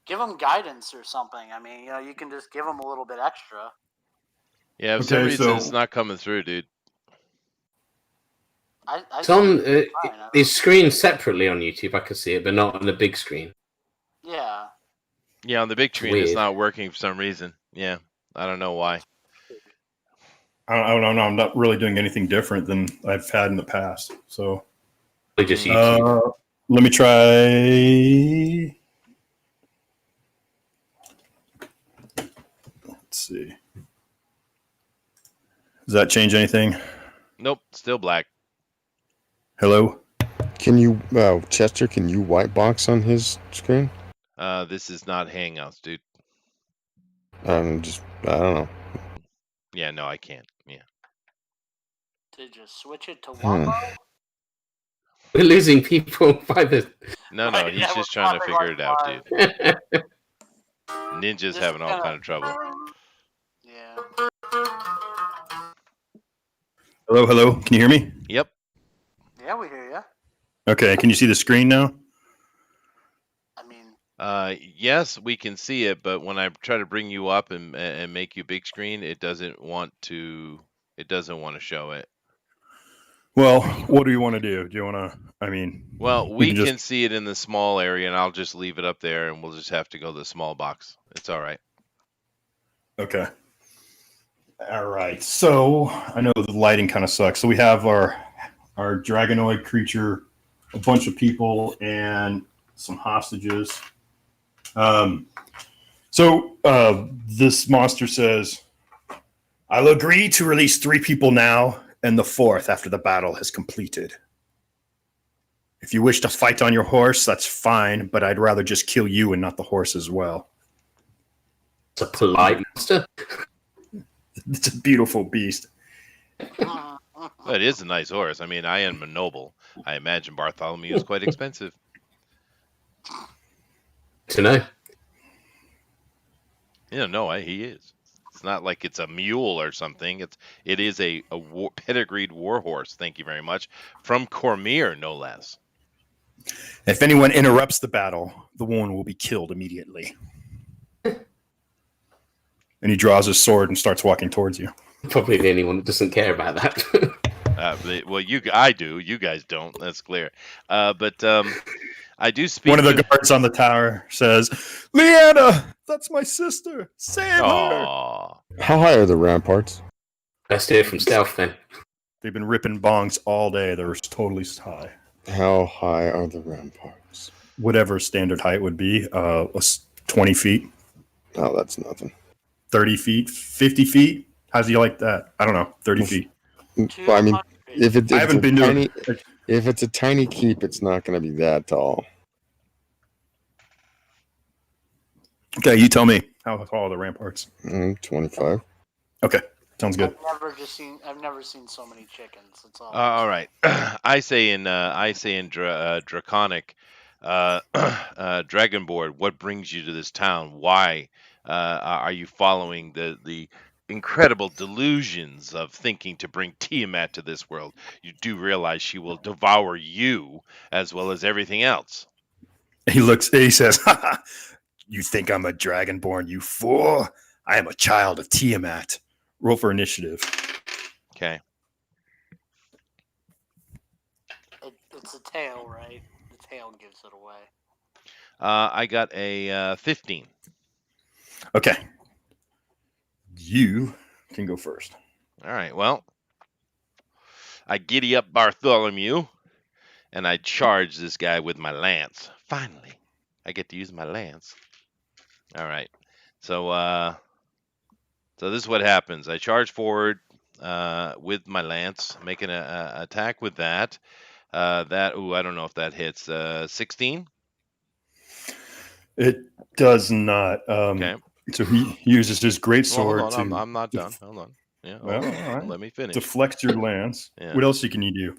[SPEAKER 3] give him guidance or something. I mean, you can just give him a little bit extra.
[SPEAKER 1] Yeah, for some
[SPEAKER 2] Okay,
[SPEAKER 1] reason
[SPEAKER 2] so-
[SPEAKER 1] it's not coming through, dude.
[SPEAKER 3] I
[SPEAKER 4] It's on.
[SPEAKER 3] see it fine. I don't-
[SPEAKER 4] It's screened separately on YouTube. I can see it, but not on the big screen.
[SPEAKER 3] Yeah.
[SPEAKER 1] Yeah, on the big screen it's
[SPEAKER 4] Weird.
[SPEAKER 1] not working for some reason. Yeah, I don't know why.
[SPEAKER 2] I don't know. I'm not really doing anything different than I've had in the past. So
[SPEAKER 4] Probably just YouTube.
[SPEAKER 2] let me try. Let's see. Does that change anything?
[SPEAKER 1] Nope, still black.
[SPEAKER 2] Hello?
[SPEAKER 6] Can you, Chester? Can you white box on his screen?
[SPEAKER 1] This is not Hangouts, dude.
[SPEAKER 6] I don't know.
[SPEAKER 1] Yeah, no, I can't. Yeah.
[SPEAKER 3] Did you switch it to
[SPEAKER 6] Hmm.
[SPEAKER 3] Wombo?
[SPEAKER 4] We're losing people by the.
[SPEAKER 1] No,
[SPEAKER 3] Right,
[SPEAKER 1] he's
[SPEAKER 3] yeah,
[SPEAKER 1] just
[SPEAKER 3] we're
[SPEAKER 1] trying to
[SPEAKER 3] popping
[SPEAKER 1] figure it out,
[SPEAKER 3] like
[SPEAKER 1] dude. Ninja's
[SPEAKER 3] Just
[SPEAKER 1] having all
[SPEAKER 3] kinda-
[SPEAKER 1] kind of trouble.
[SPEAKER 3] Yeah.
[SPEAKER 2] Hello, hello. Can you hear me?
[SPEAKER 1] Yep.
[SPEAKER 3] Yeah, we hear you.
[SPEAKER 2] Okay. Can you see the screen now?
[SPEAKER 3] I mean,
[SPEAKER 1] Yes, we can see it, but when I try to bring you up and make you big screen, it doesn't want to. It doesn't want to show it.
[SPEAKER 2] Well, what do you want to do? Do you want to? I mean,
[SPEAKER 1] Well,
[SPEAKER 2] we
[SPEAKER 1] we
[SPEAKER 2] can
[SPEAKER 1] can
[SPEAKER 2] just.
[SPEAKER 1] see it in the small area, and I'll just leave it up there, and we'll just have to go to the small box. It's all right.
[SPEAKER 2] Okay. All right. So I know the lighting kind of sucks. So we have our dragonoid creature, a bunch of people, and some hostages. This monster says, "I'll agree to release 3 people now, and the 4th after the battle has completed. If you wish to fight on your horse, that's fine, but I'd rather just kill you and not the horse as well."
[SPEAKER 4] It's a polite monster.
[SPEAKER 2] It's a beautiful beast.
[SPEAKER 1] Well, it is a nice horse. I mean, I am a noble. I imagine Bartholomew is quite expensive.
[SPEAKER 4] To know.
[SPEAKER 1] Yeah, no, he is. It's not like it's a mule or something. It is a pedigreed war horse. Thank you very much, from Cormier, no less.
[SPEAKER 2] If anyone interrupts the battle, the woman will be killed immediately. And he draws his sword and starts walking towards you.
[SPEAKER 4] Probably the only one that doesn't care about that.
[SPEAKER 1] Well, I do. You guys don't. That's clear. But I do speak.
[SPEAKER 2] One of the guards on the tower says, "Leanna, that's my sister. Save her."
[SPEAKER 1] Aw.
[SPEAKER 6] How high are the ramparts?
[SPEAKER 4] Let's do it from stealth then.
[SPEAKER 2] They've been ripping bongs all day. They're totally high.
[SPEAKER 6] How high are the ramparts?
[SPEAKER 2] Whatever standard height would be, 20 feet,
[SPEAKER 6] Oh, that's nothing.
[SPEAKER 2] 30 feet, 50 feet. How's he like that? I don't know, 30 feet.
[SPEAKER 6] Well, I mean,
[SPEAKER 3] 200.
[SPEAKER 6] if
[SPEAKER 2] I haven't been
[SPEAKER 6] tiny,
[SPEAKER 2] to it.
[SPEAKER 6] if it's a tiny keep, it's not going to be that tall.
[SPEAKER 2] Okay, you tell me. How tall are the ramparts?
[SPEAKER 6] 25.
[SPEAKER 2] Okay, sounds good.
[SPEAKER 3] I've never seen so many chickens. That's all.
[SPEAKER 1] All right. I say in draconic, Dragonboard. What brings you to this town? Why are you following the incredible delusions of thinking to bring Tiamat to this world? You do realize she will devour you as well as everything else.
[SPEAKER 2] He says, "You think I'm a dragonborn, you fool? I am a child of Tiamat." Roll for initiative.
[SPEAKER 1] Okay.
[SPEAKER 3] It's a tail, right? The tail gives it away.
[SPEAKER 1] I got a 15.
[SPEAKER 2] Okay. You can go first.
[SPEAKER 1] All right. Well, I giddy up Bartholomew, and I charge this guy with my lance. Finally, I get to use my lance. All right. So this is what happens. I charge forward with my lance, making an attack with that. I don't know if that hits. 16?
[SPEAKER 2] It does not.
[SPEAKER 1] Okay.
[SPEAKER 2] So he uses his great
[SPEAKER 1] Well, hold
[SPEAKER 2] sword
[SPEAKER 1] on.
[SPEAKER 2] to
[SPEAKER 1] I'm not done. Hold on. Yeah.
[SPEAKER 2] Well,
[SPEAKER 1] hold on.
[SPEAKER 2] all right.
[SPEAKER 1] Let me finish.
[SPEAKER 2] deflect your lance.
[SPEAKER 1] Yeah.
[SPEAKER 2] What else can you do?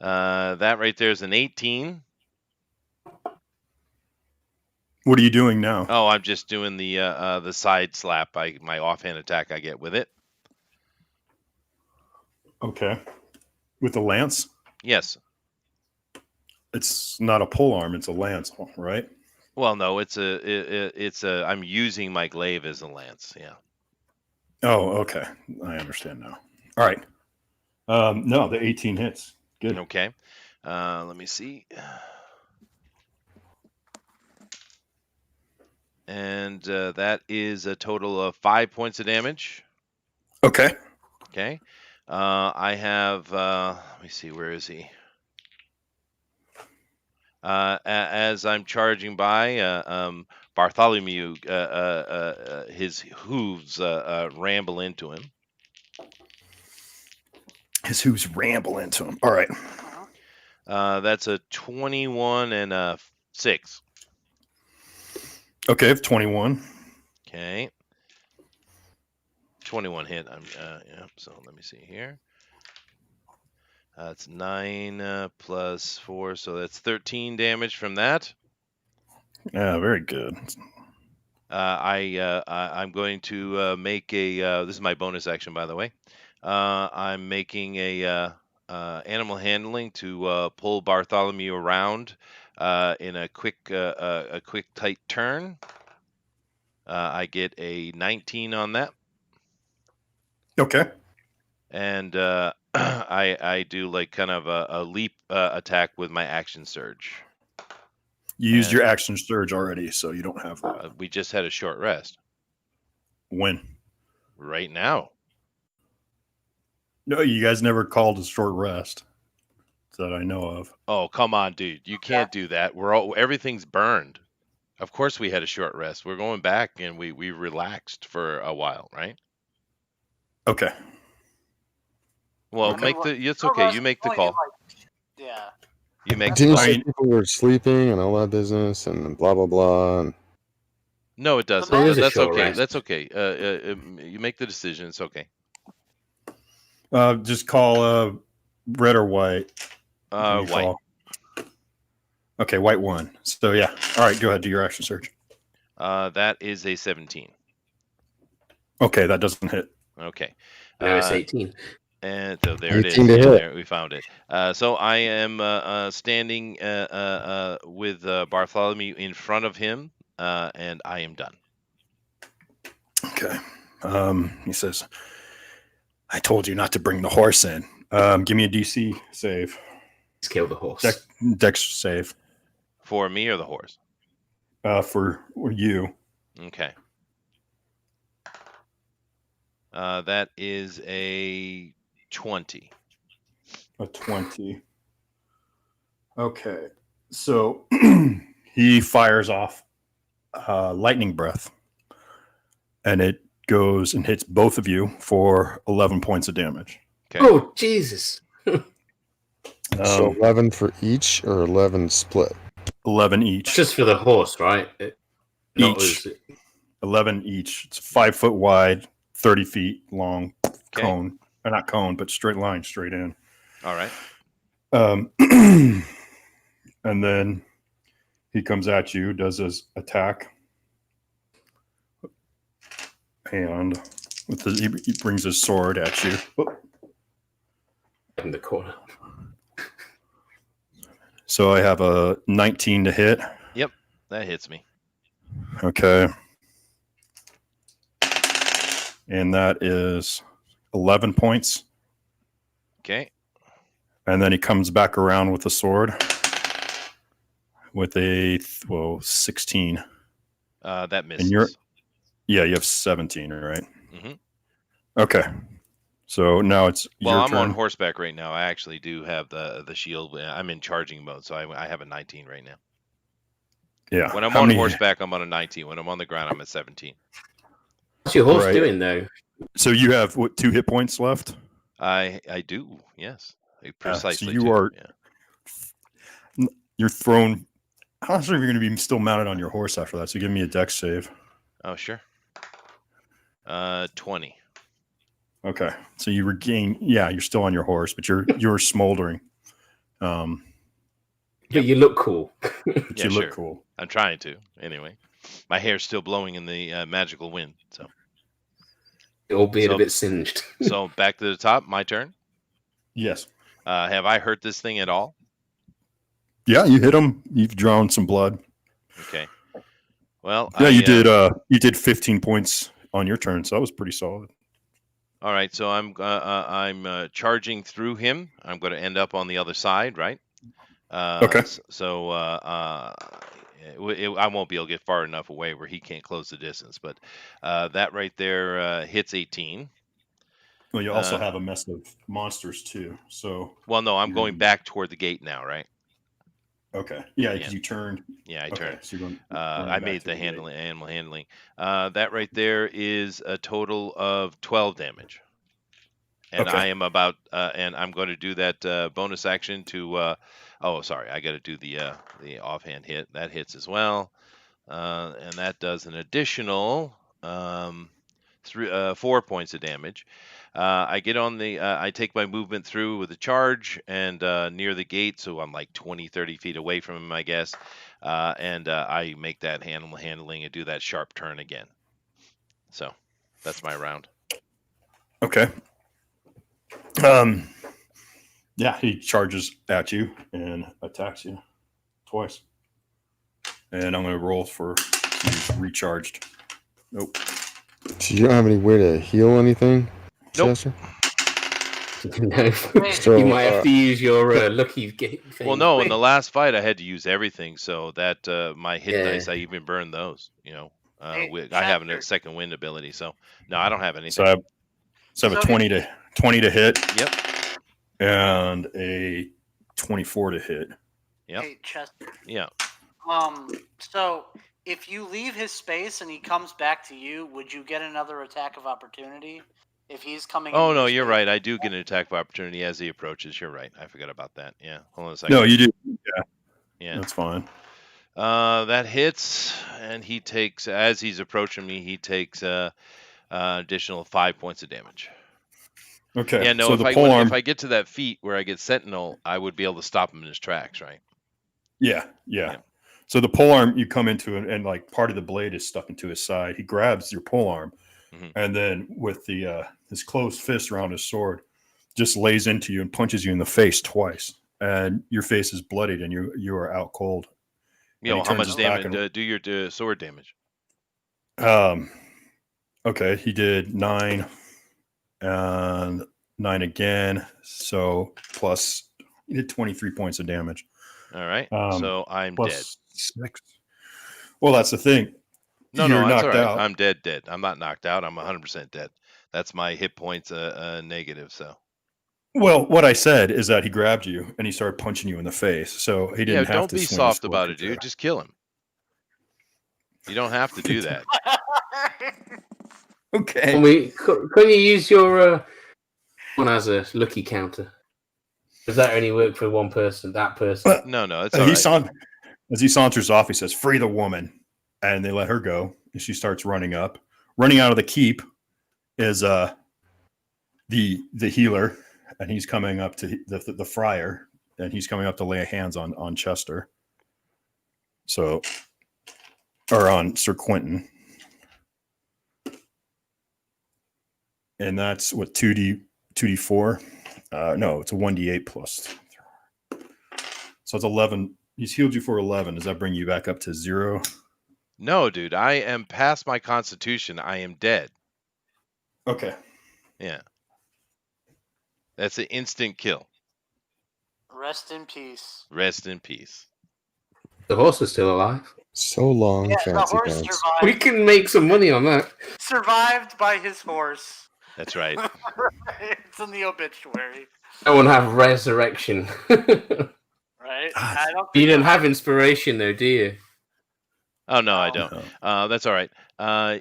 [SPEAKER 1] That right there is an 18.
[SPEAKER 2] What are you doing now?
[SPEAKER 1] Oh, I'm just doing the side slap. My offhand attack I get with it.
[SPEAKER 2] Okay. With the lance?
[SPEAKER 1] Yes.
[SPEAKER 2] It's not a pole arm, it's a lance, right?
[SPEAKER 1] Well, no, it's a. I'm using my glaive as a lance. Yeah.
[SPEAKER 2] Oh, okay. I understand now. All right. No, the 18 hits. Good.
[SPEAKER 1] Okay. Let me see. And that is a total of 5 points of damage.
[SPEAKER 2] Okay.
[SPEAKER 1] Okay. I have. Let me see. Where is he? As I'm charging by, Bartholomew, his hooves ramble into him.
[SPEAKER 2] His hooves ramble into him. All right.
[SPEAKER 1] That's a 21 and a 6.
[SPEAKER 2] Okay, 21.
[SPEAKER 1] Okay. 21 hit. Yeah. So let me see here. That's 9 plus 4, so that's 13 damage from that.
[SPEAKER 2] Yeah, very good.
[SPEAKER 1] I'm going to make a. This is my bonus action, by the way. I'm making a animal handling to pull Bartholomew around in a quick tight turn. I get a 19 on that,
[SPEAKER 2] Okay.
[SPEAKER 1] and I do like kind of a leap attack with my action surge.
[SPEAKER 2] You used
[SPEAKER 1] And-
[SPEAKER 2] your action surge already, so you don't have that.
[SPEAKER 1] We just had a short rest
[SPEAKER 2] When?
[SPEAKER 1] right now.
[SPEAKER 2] No, you guys never called a short rest that I know of.
[SPEAKER 1] Oh, come on, dude. You can't do that. Everything's burned. Of course we had a short rest. We're going back and we relaxed for a while, right?
[SPEAKER 2] Okay.
[SPEAKER 1] Well,
[SPEAKER 3] Okay,
[SPEAKER 1] it's
[SPEAKER 3] short
[SPEAKER 1] okay.
[SPEAKER 3] rest
[SPEAKER 1] You make the
[SPEAKER 3] only in,
[SPEAKER 1] call.
[SPEAKER 3] Yeah.
[SPEAKER 1] You make the
[SPEAKER 6] Didn't you
[SPEAKER 1] call.
[SPEAKER 6] say people were sleeping and all that business and blah blah blah? And
[SPEAKER 1] No, it doesn't.
[SPEAKER 3] Well, it
[SPEAKER 4] is a
[SPEAKER 1] That's
[SPEAKER 4] short
[SPEAKER 1] okay.
[SPEAKER 4] rest.
[SPEAKER 1] That's okay. You make the decision. It's okay.
[SPEAKER 2] Just call red or white. Can you
[SPEAKER 1] White.
[SPEAKER 2] call? Okay, white one. So yeah. All right, go ahead. Do your action surge.
[SPEAKER 1] That is a 17.
[SPEAKER 2] Okay, that doesn't hit.
[SPEAKER 1] Okay.
[SPEAKER 4] No, it's 18.
[SPEAKER 1] And so there it is.
[SPEAKER 6] 18 to
[SPEAKER 1] Yeah,
[SPEAKER 6] hit.
[SPEAKER 1] there we found it. So I am standing with Bartholomew in front of him, and I am done.
[SPEAKER 2] Okay. He says, "I told you not to bring the horse in. Give me a DC save.
[SPEAKER 4] Let's kill the horse.
[SPEAKER 2] Dex save
[SPEAKER 1] For me or the horse?
[SPEAKER 2] for you.
[SPEAKER 1] Okay. That is a 20.
[SPEAKER 2] A 20. Okay. So he fires off lightning breath, and it goes and hits both of you for 11 points of damage.
[SPEAKER 1] Okay.
[SPEAKER 4] Oh, Jesus.
[SPEAKER 6] so 11 for each or 11 split?
[SPEAKER 2] 11 each.
[SPEAKER 4] Just for the horse, right? Not
[SPEAKER 2] Each.
[SPEAKER 4] as-
[SPEAKER 2] 11 each. It's 5 foot wide, 30 feet long
[SPEAKER 1] Okay.
[SPEAKER 2] cone. Or not cone, but straight line, straight in.
[SPEAKER 1] All right.
[SPEAKER 2] And then he comes at you, does his attack, and he brings his sword at you.
[SPEAKER 4] in the corner.
[SPEAKER 2] So I have a 19 to hit.
[SPEAKER 1] That hits me.
[SPEAKER 2] Okay. And that is 11 points.
[SPEAKER 1] Okay.
[SPEAKER 2] And then he comes back around with the sword with a 16.
[SPEAKER 1] That misses.
[SPEAKER 2] Yeah, you have 17, right?
[SPEAKER 1] Mm-hmm.
[SPEAKER 2] Okay. So now it's
[SPEAKER 1] Well,
[SPEAKER 2] your
[SPEAKER 1] I'm
[SPEAKER 2] turn.
[SPEAKER 1] on horseback right now. I actually do have the shield. I'm in charging mode, so I have a 19 right now.
[SPEAKER 2] Yeah.
[SPEAKER 1] When I'm
[SPEAKER 2] How
[SPEAKER 1] on
[SPEAKER 2] many-
[SPEAKER 1] horseback, I'm on a 19. When I'm on the ground, I'm at 17.
[SPEAKER 4] What's your horse
[SPEAKER 2] Right.
[SPEAKER 4] doing, though?
[SPEAKER 2] So you have 2 hit points left?
[SPEAKER 1] I do. Yes. Precisely.
[SPEAKER 2] you
[SPEAKER 1] too.
[SPEAKER 2] are-
[SPEAKER 1] Yeah.
[SPEAKER 2] You're thrown. I'm not sure if you're going to be still mounted on your horse after that. So give me a dex save.
[SPEAKER 1] Oh, sure. 20.
[SPEAKER 2] Okay. So you regain. Yeah, you're still on your horse, but you're smoldering.
[SPEAKER 4] But you look cool.
[SPEAKER 2] But
[SPEAKER 1] Yeah,
[SPEAKER 2] you
[SPEAKER 1] sure.
[SPEAKER 2] look cool.
[SPEAKER 1] I'm trying to. Anyway, my hair's still blowing in the magical wind. So,
[SPEAKER 4] Albeit
[SPEAKER 1] So-
[SPEAKER 4] a bit singed.
[SPEAKER 1] so back to the top. My turn.
[SPEAKER 2] Yes.
[SPEAKER 1] Have I hurt this thing at all?
[SPEAKER 2] Yeah, you hit him. You've drawn some blood.
[SPEAKER 1] Okay. Well,
[SPEAKER 2] Yeah, you did. You did 15 points on your turn, so that was pretty solid.
[SPEAKER 1] All right, so I'm charging through him. I'm going to end up on the other side, right?
[SPEAKER 2] Okay.
[SPEAKER 1] So I won't be able to get far enough away where he can't close the distance, but that right there hits 18.
[SPEAKER 2] Well, you also
[SPEAKER 1] Uh,
[SPEAKER 2] have a mess of monsters too. So
[SPEAKER 1] Well, no, I'm
[SPEAKER 2] You're
[SPEAKER 1] going
[SPEAKER 2] gonna-
[SPEAKER 1] back toward the gate now, right?
[SPEAKER 2] okay, yeah, because
[SPEAKER 1] Yeah.
[SPEAKER 2] you turned.
[SPEAKER 1] Yeah, I
[SPEAKER 2] Okay,
[SPEAKER 1] turned.
[SPEAKER 2] so you're going.
[SPEAKER 1] I made the animal handling. That right there is a total of 12 damage. And
[SPEAKER 2] Okay.
[SPEAKER 1] I am about, and I'm going to do that bonus action to. Oh, sorry, I got to do the offhand hit. That hits as well, and that does an additional 4 points of damage. I get on the. I take my movement through with a charge and near the gate, so I'm like 20, 30 feet away from him, I guess. And I make that handling and do that sharp turn again. So that's my round.
[SPEAKER 2] Okay. Yeah, he charges at you and attacks you twice. And I'm going to roll for he's recharged. Nope.
[SPEAKER 6] So you don't have any way to heal anything,
[SPEAKER 1] Nope.
[SPEAKER 6] Chester?
[SPEAKER 4] No.
[SPEAKER 6] So,
[SPEAKER 4] You might have to use your lucky thing.
[SPEAKER 1] Well, no, in the last fight I had to use everything, so that my hit
[SPEAKER 4] Yeah.
[SPEAKER 1] dice I even burned those.
[SPEAKER 3] Hey,
[SPEAKER 1] I have a
[SPEAKER 3] Chester.
[SPEAKER 1] second wind ability, so no, I don't have anything.
[SPEAKER 2] So I have a
[SPEAKER 3] So
[SPEAKER 2] 20 to hit.
[SPEAKER 1] Yep.
[SPEAKER 2] And a 24 to hit.
[SPEAKER 1] Yep.
[SPEAKER 3] Hey, Chester.
[SPEAKER 1] Yeah.
[SPEAKER 3] So if you leave his space and he comes back to you, would you get another attack of opportunity if he's coming?
[SPEAKER 1] Oh
[SPEAKER 3] into
[SPEAKER 1] no,
[SPEAKER 3] your
[SPEAKER 1] you're
[SPEAKER 3] space?
[SPEAKER 1] right. I do get an attack of opportunity as he approaches. You're right. I forgot about that. Yeah. Hold on a second.
[SPEAKER 2] No, you do.
[SPEAKER 1] Yeah.
[SPEAKER 2] That's fine.
[SPEAKER 1] That hits, and he takes as he's approaching me. He takes additional 5 points of damage.
[SPEAKER 2] Okay.
[SPEAKER 1] Yeah. No.
[SPEAKER 2] So
[SPEAKER 1] if
[SPEAKER 2] the
[SPEAKER 1] I get to that feat where I get Sentinel, I would be able to stop him in his tracks, right?
[SPEAKER 2] Yeah. So the polearm you come into and like part of the blade is stuck into his side. He grabs your polearm, and then with the his closed fist around his sword, just lays into you and punches you in the face twice, and your face is bloodied and you are out cold.
[SPEAKER 1] How much damage? Do your sword damage?
[SPEAKER 2] Okay, he did 9 and 9 again, so plus he did 23 points of damage.
[SPEAKER 1] All right. So I'm dead.
[SPEAKER 2] Plus 6. Well, that's the thing.
[SPEAKER 1] No,
[SPEAKER 2] You're
[SPEAKER 1] that's
[SPEAKER 2] knocked
[SPEAKER 1] all right.
[SPEAKER 2] out.
[SPEAKER 1] I'm dead. I'm not knocked out. I'm 100% dead. That's my hit points negative. So.
[SPEAKER 2] Well, what I said is that he grabbed you and he started punching you in the face, so he didn't have
[SPEAKER 1] don't
[SPEAKER 2] to
[SPEAKER 1] be
[SPEAKER 2] swing
[SPEAKER 1] soft
[SPEAKER 2] his
[SPEAKER 1] about
[SPEAKER 2] sword
[SPEAKER 1] it, dude. Just kill him. You don't have to do that.
[SPEAKER 2] Okay.
[SPEAKER 4] Can you use your one as a lucky counter? Does that only work for one person? That person?
[SPEAKER 1] No, it's all right.
[SPEAKER 2] As he saunters off, he says, "Free the woman," and they let her go. And she starts running up. Running out of the keep is the healer, and he's coming up to the friar, and he's coming up to lay hands on Chester. So, or on Sir Quentin. And that's what 2d4. No, it's a 1d8 plus. So it's 11. He's healed you for 11. Does that bring you back up to 0?
[SPEAKER 1] No, dude. I am past my constitution. I am dead.
[SPEAKER 2] Okay.
[SPEAKER 1] Yeah. That's an instant kill.
[SPEAKER 3] Rest in peace.
[SPEAKER 1] Rest in peace.
[SPEAKER 4] The horse is still alive.
[SPEAKER 6] So long,
[SPEAKER 3] Yeah, the
[SPEAKER 6] fancy
[SPEAKER 3] horse
[SPEAKER 6] pants.
[SPEAKER 3] survived.
[SPEAKER 4] We can make some money on that.
[SPEAKER 3] Survived by his horse.
[SPEAKER 1] That's right.
[SPEAKER 3] It's in the obituary.
[SPEAKER 4] I want to have resurrection.
[SPEAKER 3] Right?
[SPEAKER 2] God.
[SPEAKER 3] I don't
[SPEAKER 4] You
[SPEAKER 3] think
[SPEAKER 4] don't have inspiration, though, do you?
[SPEAKER 1] Oh no, I don't.
[SPEAKER 2] No.
[SPEAKER 1] That's all right. I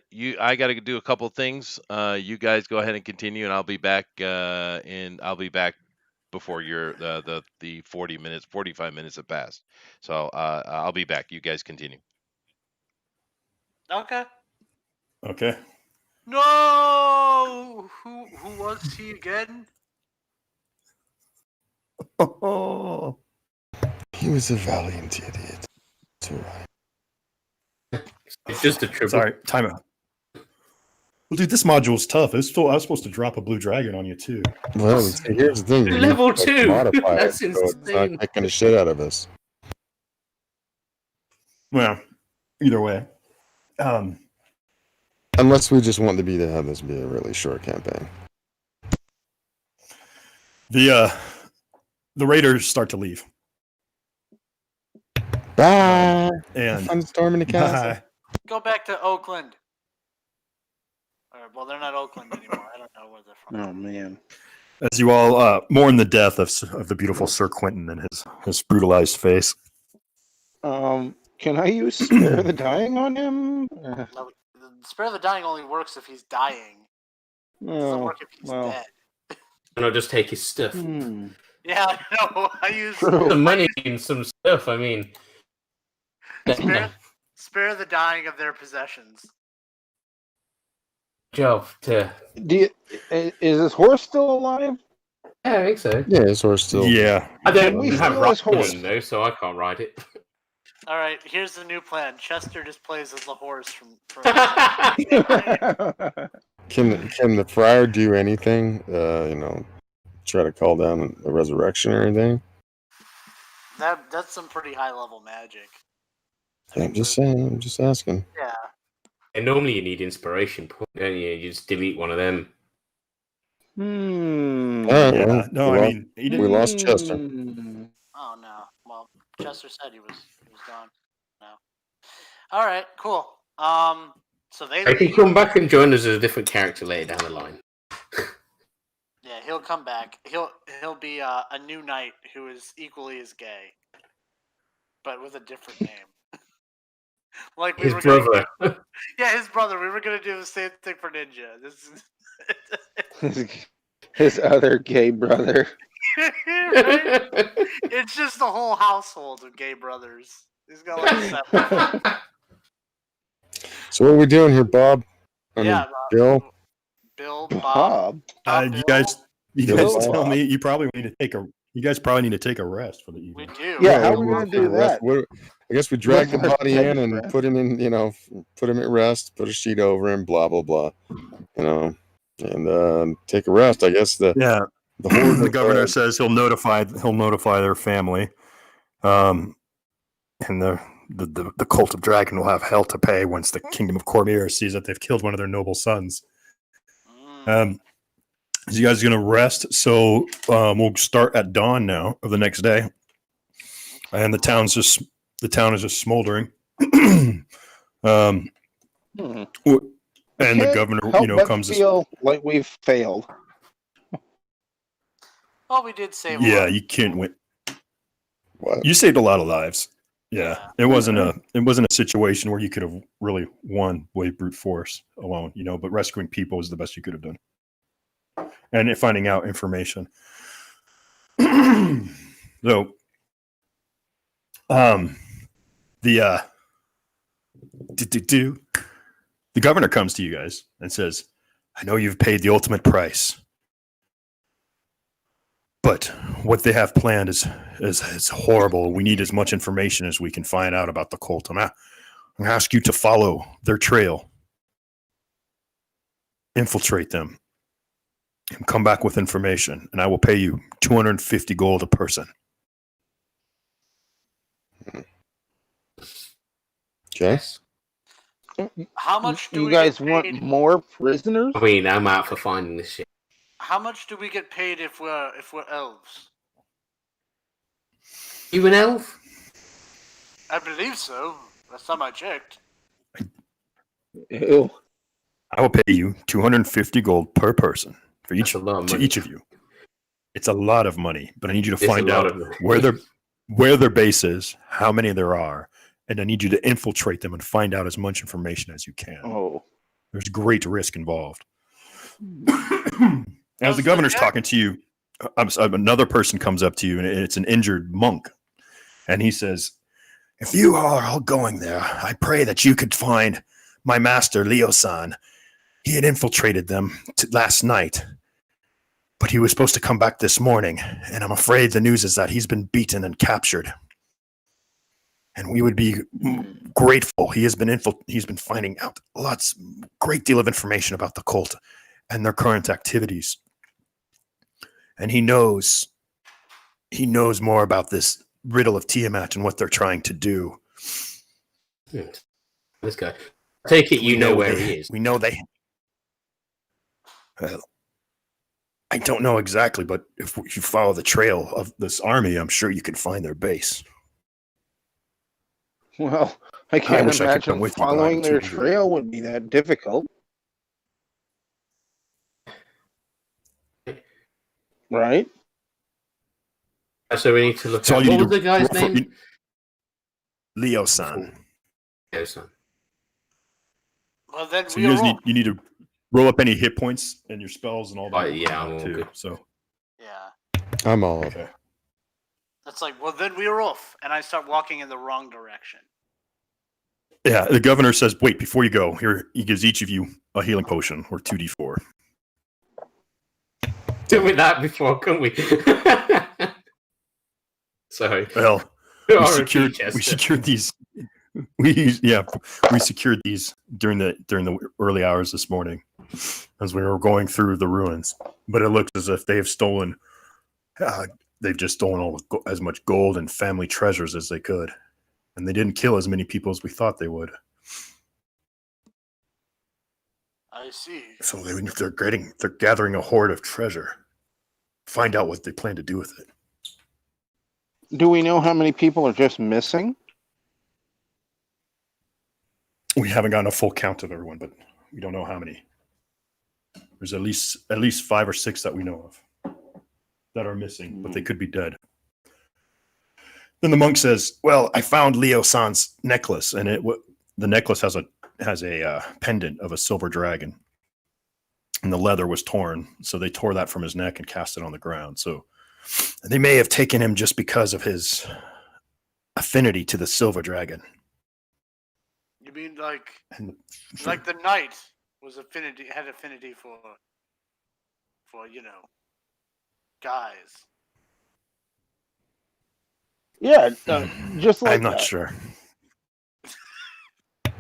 [SPEAKER 1] got to do a couple things. You guys go ahead and continue, and I'll be back. I'll be back before your the 45 minutes have passed. So I'll be back. You guys continue.
[SPEAKER 3] Okay.
[SPEAKER 2] Okay.
[SPEAKER 3] No! Who was he again?
[SPEAKER 2] Oh.
[SPEAKER 6] He was a valiant idiot. It's all right.
[SPEAKER 4] It's just a triple.
[SPEAKER 2] Sorry. Time out. Well, dude, this module's tough. I was supposed to drop a blue dragon on you too.
[SPEAKER 6] Well, see, here's the thing. you
[SPEAKER 4] Level
[SPEAKER 6] need to,
[SPEAKER 4] 2.
[SPEAKER 6] modify it,
[SPEAKER 4] That's
[SPEAKER 6] so it's
[SPEAKER 4] insane.
[SPEAKER 6] not kicking the shit out of us.
[SPEAKER 2] Well, either way.
[SPEAKER 6] Unless we just want to have this be a really short campaign.
[SPEAKER 2] The raiders start to leave.
[SPEAKER 6] Bye.
[SPEAKER 2] And
[SPEAKER 6] Fun storming the castle.
[SPEAKER 2] bye.
[SPEAKER 3] Go back to Oakland. Well, they're not Oakland anymore. I don't know where they're from.
[SPEAKER 5] Oh man.
[SPEAKER 2] As you all mourn the death of the beautiful Sir Quentin and his brutalized face.
[SPEAKER 5] Can I use Spare the Dying on him?
[SPEAKER 3] No, Spare the Dying only works if he's dying. It doesn't work if he's dead.
[SPEAKER 4] And I'll just take his stuff.
[SPEAKER 3] Yeah, I know. I use
[SPEAKER 4] Some money and some stuff, I mean.
[SPEAKER 3] spare the dying of their possessions.
[SPEAKER 4] job to.
[SPEAKER 5] Is this horse still alive?
[SPEAKER 4] Yeah, I think so.
[SPEAKER 6] Yeah, his horse still.
[SPEAKER 2] Yeah.
[SPEAKER 4] I
[SPEAKER 5] Can
[SPEAKER 4] don't
[SPEAKER 5] we
[SPEAKER 4] have
[SPEAKER 5] steal his horse?
[SPEAKER 4] riding though, so I can't ride it.
[SPEAKER 3] All right, here's the new plan. Chester just plays as the horse from.
[SPEAKER 6] Can the friar do anything? Try to call down a resurrection or anything?
[SPEAKER 3] That's some pretty high level magic.
[SPEAKER 6] I'm just saying. I'm just asking.
[SPEAKER 3] Yeah.
[SPEAKER 4] And normally you need inspiration point, don't you? You just delete one of them.
[SPEAKER 5] Hmm.
[SPEAKER 6] All right,
[SPEAKER 2] Yeah.
[SPEAKER 6] well,
[SPEAKER 2] No, I mean, he
[SPEAKER 6] we
[SPEAKER 2] didn't.
[SPEAKER 6] lost Chester.
[SPEAKER 3] Oh no. Well, Chester said he was gone. No. All right. Cool. So they
[SPEAKER 4] I can
[SPEAKER 3] leave.
[SPEAKER 4] come back and join us as a different character later down the line.
[SPEAKER 3] Yeah, he'll come back. He'll be a new knight who is equally as gay, but with a different name. Like we
[SPEAKER 4] His
[SPEAKER 3] were gonna
[SPEAKER 4] brother.
[SPEAKER 3] yeah, his brother. We were gonna do the same thing for Ninja. This is
[SPEAKER 5] His other gay brother.
[SPEAKER 3] right? It's just a whole household of gay brothers. He's got like 7.
[SPEAKER 6] So what are we doing here, Bob? I mean,
[SPEAKER 3] Yeah,
[SPEAKER 6] Bill.
[SPEAKER 3] Bill,
[SPEAKER 5] Bob.
[SPEAKER 3] Bob,
[SPEAKER 2] You
[SPEAKER 3] Bill.
[SPEAKER 2] guys
[SPEAKER 6] Bill.
[SPEAKER 2] tell me. You probably need to take a. You guys probably need to take a rest for the
[SPEAKER 3] We
[SPEAKER 2] evening.
[SPEAKER 3] do.
[SPEAKER 5] Yeah, how are
[SPEAKER 6] we
[SPEAKER 5] we gonna
[SPEAKER 6] need
[SPEAKER 5] do
[SPEAKER 6] to rest.
[SPEAKER 5] that?
[SPEAKER 6] I guess we drag the
[SPEAKER 5] Let us
[SPEAKER 6] body
[SPEAKER 5] take
[SPEAKER 6] in
[SPEAKER 5] a
[SPEAKER 6] and
[SPEAKER 5] rest.
[SPEAKER 6] put him in, put him at rest, put a sheet over him, blah blah blah, and take a rest. I guess
[SPEAKER 2] Yeah.
[SPEAKER 6] the horde
[SPEAKER 2] The
[SPEAKER 6] of,
[SPEAKER 2] governor says he'll notify their family, and the cult of dragon will have hell to pay once the kingdom of Cormier sees that they've killed one of their noble sons. So you guys are gonna rest, so we'll start at dawn now of the next day, and the town is just smoldering.
[SPEAKER 5] Hmm.
[SPEAKER 2] And the
[SPEAKER 5] Can't
[SPEAKER 2] governor,
[SPEAKER 5] help but
[SPEAKER 2] comes.
[SPEAKER 5] feel like we've failed.
[SPEAKER 3] Well, we did save
[SPEAKER 2] Yeah,
[SPEAKER 3] one.
[SPEAKER 2] you can't win.
[SPEAKER 6] what?
[SPEAKER 2] You saved a lot of lives. Yeah,
[SPEAKER 3] Yeah.
[SPEAKER 2] it wasn't a situation where you could have really won with brute force alone, But rescuing people was the best you could have done, and finding out information. So, the governor comes to you guys and says, "I know you've paid the ultimate price, but what they have planned is horrible. We need as much information as we can find out about the cult. I'm going to ask you to follow their trail, infiltrate them, and come back with information, and I will pay you 250 gold a person."
[SPEAKER 6] Okay.
[SPEAKER 3] How much do
[SPEAKER 5] You
[SPEAKER 3] we
[SPEAKER 5] guys
[SPEAKER 3] get
[SPEAKER 5] want
[SPEAKER 3] paid?
[SPEAKER 5] more prisoners?
[SPEAKER 4] I mean, I'm out for finding this shit.
[SPEAKER 3] How much do we get paid if we're elves?
[SPEAKER 4] You an elf?
[SPEAKER 3] I believe so. Last time I checked.
[SPEAKER 5] Ew.
[SPEAKER 2] I will pay you 250 gold per person for
[SPEAKER 4] That's a lot of money.
[SPEAKER 2] each of you. It's a lot of money, but I need you to
[SPEAKER 4] It's a
[SPEAKER 2] find
[SPEAKER 4] lot
[SPEAKER 2] out
[SPEAKER 4] of money.
[SPEAKER 2] where their base is, how many there are, and I need you to infiltrate them and find out as much information as you can.
[SPEAKER 5] Oh.
[SPEAKER 2] There's great risk involved. As the
[SPEAKER 3] Does
[SPEAKER 2] governor's
[SPEAKER 3] the-
[SPEAKER 2] talking to you, another person comes up to you, and it's an injured monk, and he says, "If you are all going there, I pray that you could find my master Leo-san. He had infiltrated them last night, but he was supposed to come back this morning, and I'm afraid the news is that he's been beaten and captured. And we would be grateful. He's been finding out great deal of information about the cult and their current activities. And he knows more about this riddle of Tiamat and what they're trying to do.
[SPEAKER 4] This guy. Take it you know where he is.
[SPEAKER 2] We know they... Well, I don't know exactly, but if you follow the trail of this army, I'm sure you can find their base.
[SPEAKER 5] Well, I can't
[SPEAKER 2] wish I could come
[SPEAKER 5] imagine
[SPEAKER 2] with you, but
[SPEAKER 5] following
[SPEAKER 2] I'm
[SPEAKER 5] their
[SPEAKER 2] too
[SPEAKER 5] trail would be that difficult. Right?
[SPEAKER 4] So we need to look
[SPEAKER 2] So all
[SPEAKER 4] at
[SPEAKER 2] you
[SPEAKER 4] what
[SPEAKER 2] need
[SPEAKER 4] was the guy's name?
[SPEAKER 2] Leo-san.
[SPEAKER 4] Leo-san.
[SPEAKER 3] Well, then
[SPEAKER 2] So
[SPEAKER 3] we are off.
[SPEAKER 2] you need to roll up any hit points and your spells and all that.
[SPEAKER 4] Yeah, I'm all
[SPEAKER 2] too.
[SPEAKER 4] good.
[SPEAKER 2] So
[SPEAKER 3] Yeah.
[SPEAKER 6] I'm all up.
[SPEAKER 2] okay.
[SPEAKER 3] That's like, well, then we are off, and I start walking in the wrong direction.
[SPEAKER 2] Yeah, the governor says, "Wait, before you go, here he gives each of you a healing potion or 2d4.
[SPEAKER 4] Did we that before, couldn't we? Sorry.
[SPEAKER 2] Well,
[SPEAKER 4] R.I.P.
[SPEAKER 2] we
[SPEAKER 4] Chester.
[SPEAKER 2] secured these. We secured these during the early hours this morning as we were going through the ruins. But it looks as if they've stolen. They've just stolen as much gold and family treasures as they could, and they didn't kill as many people as we thought they would.
[SPEAKER 3] I see.
[SPEAKER 2] So they're gathering a hoard of treasure. Find out what they plan to do with it.
[SPEAKER 5] Do we know how many people are just missing?
[SPEAKER 2] We haven't gotten a full count of everyone, but we don't know how many. There's at least 5 or 6 that we know of that are missing, but they could be dead. Then the monk says, "Well, I found Leo-san's necklace, and the necklace has a pendant of a silver dragon, and the leather was torn, so they tore that from his neck and cast it on the ground. So they may have taken him just because of his affinity to the silver dragon."
[SPEAKER 3] You mean like
[SPEAKER 2] For-
[SPEAKER 3] the knight had affinity for guys.
[SPEAKER 5] Yeah, just like
[SPEAKER 2] I'm not sure.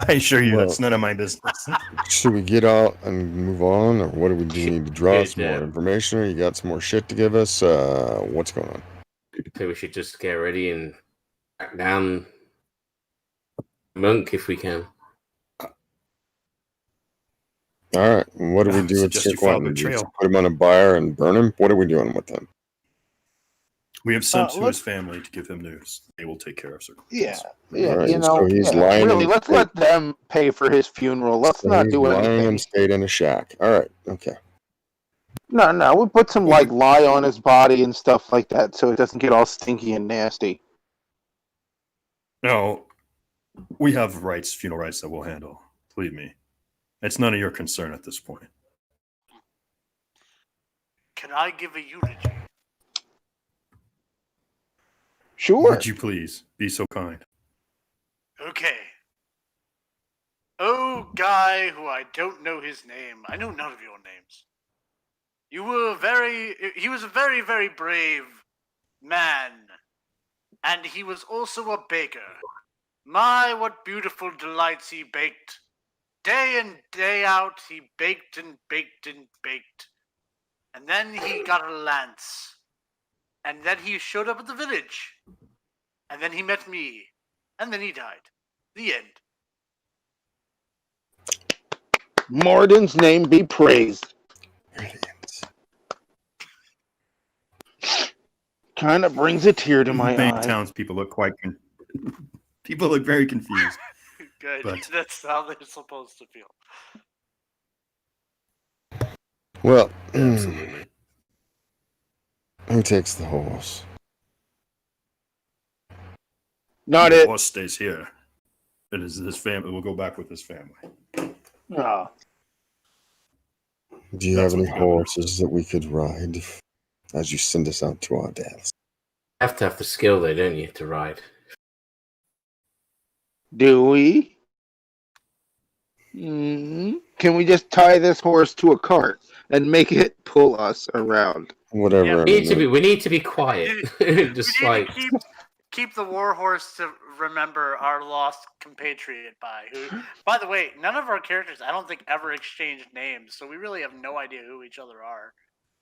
[SPEAKER 2] I assure you, that's none of my business.
[SPEAKER 6] Should we get out and move on, or what do we do? We need to draw
[SPEAKER 4] Good,
[SPEAKER 6] some more information, or you got some more shit to give us? What's going on?
[SPEAKER 4] I think we should just get ready and track down Monk if we can.
[SPEAKER 6] All right, what do we do with
[SPEAKER 2] Suggest you
[SPEAKER 6] Sir
[SPEAKER 2] follow
[SPEAKER 6] Quentin?
[SPEAKER 2] the
[SPEAKER 6] Do we
[SPEAKER 2] trail.
[SPEAKER 6] put him on a buyer and burn him? What are we doing with him?
[SPEAKER 2] We have sent to
[SPEAKER 5] let's-
[SPEAKER 2] his family to give him news. They will take care of Sir.
[SPEAKER 5] Yeah,
[SPEAKER 6] All right,
[SPEAKER 5] you know,
[SPEAKER 6] so he's lying
[SPEAKER 5] really,
[SPEAKER 6] in
[SPEAKER 5] let's
[SPEAKER 6] state.
[SPEAKER 5] let them pay for his funeral. Let's
[SPEAKER 6] So
[SPEAKER 5] not
[SPEAKER 6] he's
[SPEAKER 5] do
[SPEAKER 6] lying
[SPEAKER 5] anything.
[SPEAKER 6] and stayed in a shack. All right, okay.
[SPEAKER 5] No, we put some like lye on his body and stuff like that, so it doesn't get all stinky and nasty.
[SPEAKER 2] No, we have funeral rites that we'll handle. Believe me, it's none of your concern at this point.
[SPEAKER 3] Can I give a eulogy?
[SPEAKER 5] Sure.
[SPEAKER 2] Would you please be so kind?
[SPEAKER 3] Okay. Oh, guy who I don't know his name. I know none of your names. He was a very, very brave man. And he was also a baker. My, what beautiful delights he baked. Day in, day out, he baked and baked and baked. And then he got a lance. And then he showed up at the village. And then he met me. And then he died. The end.
[SPEAKER 5] Morden's name be praised.
[SPEAKER 6] Brilliant.
[SPEAKER 5] Kind of brings a tear to my
[SPEAKER 2] Many
[SPEAKER 5] eye.
[SPEAKER 2] townspeople look people look very confused.
[SPEAKER 3] Good.
[SPEAKER 2] But-
[SPEAKER 3] That's how they're supposed to feel.
[SPEAKER 6] Well,
[SPEAKER 2] Absolutely.
[SPEAKER 6] who takes the horse?
[SPEAKER 5] Not
[SPEAKER 2] The
[SPEAKER 5] it.
[SPEAKER 2] horse stays here. It is his family. We'll go back with his family.
[SPEAKER 5] No.
[SPEAKER 6] Do you
[SPEAKER 2] That's
[SPEAKER 6] have any
[SPEAKER 2] what the governor
[SPEAKER 6] horses that we could ride as you send us out to our deaths?
[SPEAKER 4] You have to have the skill, though, don't you, to ride?
[SPEAKER 5] Do we? Can we just tie this horse to a cart and make it pull us around?
[SPEAKER 6] Whatever.
[SPEAKER 3] Yeah,
[SPEAKER 4] We need to be quiet. Just
[SPEAKER 3] we need
[SPEAKER 4] like
[SPEAKER 3] to keep the war horse to remember our lost compatriot by. Who, by the way, none of our characters, I don't think, ever exchanged names, so we really have no idea who each other are.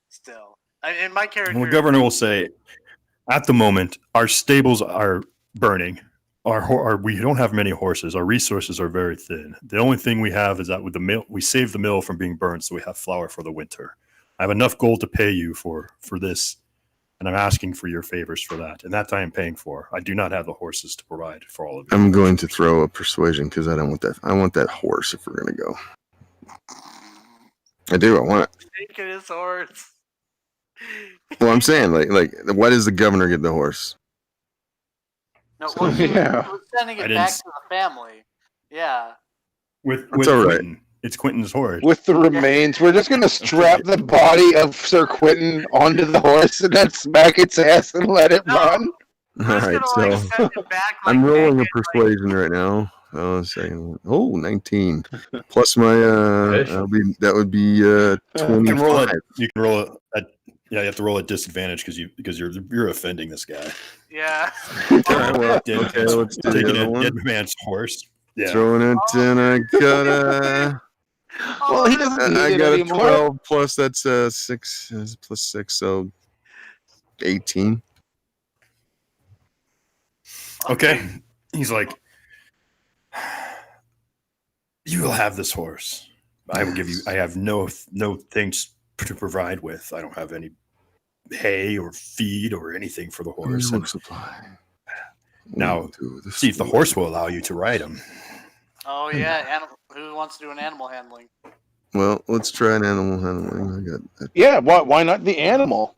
[SPEAKER 3] Still, and my character.
[SPEAKER 2] Well, the governor will say, at the moment, our stables are burning. We don't have many horses. Our resources are very thin. The only thing we have is that with the mill, we saved the mill from being burned, so we have flour for the winter. I have enough gold to pay you for this, and I'm asking for your favors for that, and that I am paying for. I do not have the horses to provide for all of you.
[SPEAKER 6] I'm going to throw a persuasion because I don't want that. I want that horse if we're gonna go. I do. I want it.
[SPEAKER 3] Taking his horse.
[SPEAKER 6] Well, I'm saying, like, why does the governor get the horse?
[SPEAKER 3] No, well, he
[SPEAKER 5] Yeah.
[SPEAKER 3] was sending
[SPEAKER 2] I
[SPEAKER 3] it
[SPEAKER 2] didn't
[SPEAKER 3] back
[SPEAKER 2] s-
[SPEAKER 3] to the family. Yeah.
[SPEAKER 2] With
[SPEAKER 6] That's all right.
[SPEAKER 2] Quentin. It's Quentin's horse.
[SPEAKER 5] With the remains, we're just gonna strap the body of Sir Quentin onto the horse and then smack its ass and let it
[SPEAKER 3] No.
[SPEAKER 5] run.
[SPEAKER 6] All
[SPEAKER 3] Who's
[SPEAKER 6] right,
[SPEAKER 3] gonna,
[SPEAKER 6] so
[SPEAKER 3] send it back,
[SPEAKER 6] I'm rolling a
[SPEAKER 3] naked,
[SPEAKER 6] persuasion right now. Oh, second. Oh, 19. Plus my that would be
[SPEAKER 2] You can roll
[SPEAKER 6] 25.
[SPEAKER 2] it. You can roll it. Yeah, you have to roll at disadvantage because you're offending this guy.
[SPEAKER 3] Yeah.
[SPEAKER 6] All right, well,
[SPEAKER 2] Dead
[SPEAKER 6] okay,
[SPEAKER 2] man's-
[SPEAKER 6] let's do the
[SPEAKER 2] taking
[SPEAKER 6] other
[SPEAKER 2] a
[SPEAKER 6] one.
[SPEAKER 2] dead man's horse. Yeah.
[SPEAKER 6] Throwing it, and I got a
[SPEAKER 5] Well, he doesn't need
[SPEAKER 6] I
[SPEAKER 5] it
[SPEAKER 6] got a
[SPEAKER 5] anymore.
[SPEAKER 6] 12 plus that's 6 plus 6, so 18.
[SPEAKER 2] Okay. He's like, you will have this horse. I will give you. I have no things to provide with. I don't have any hay or feed or anything for the horse.
[SPEAKER 6] No
[SPEAKER 2] And
[SPEAKER 6] supply.
[SPEAKER 2] now,
[SPEAKER 6] Do this
[SPEAKER 2] see if the horse will allow you to ride him.
[SPEAKER 3] Oh yeah, who wants to do an animal handling?
[SPEAKER 6] Well, let's try an animal handling. I got.
[SPEAKER 5] Yeah, why not the animal?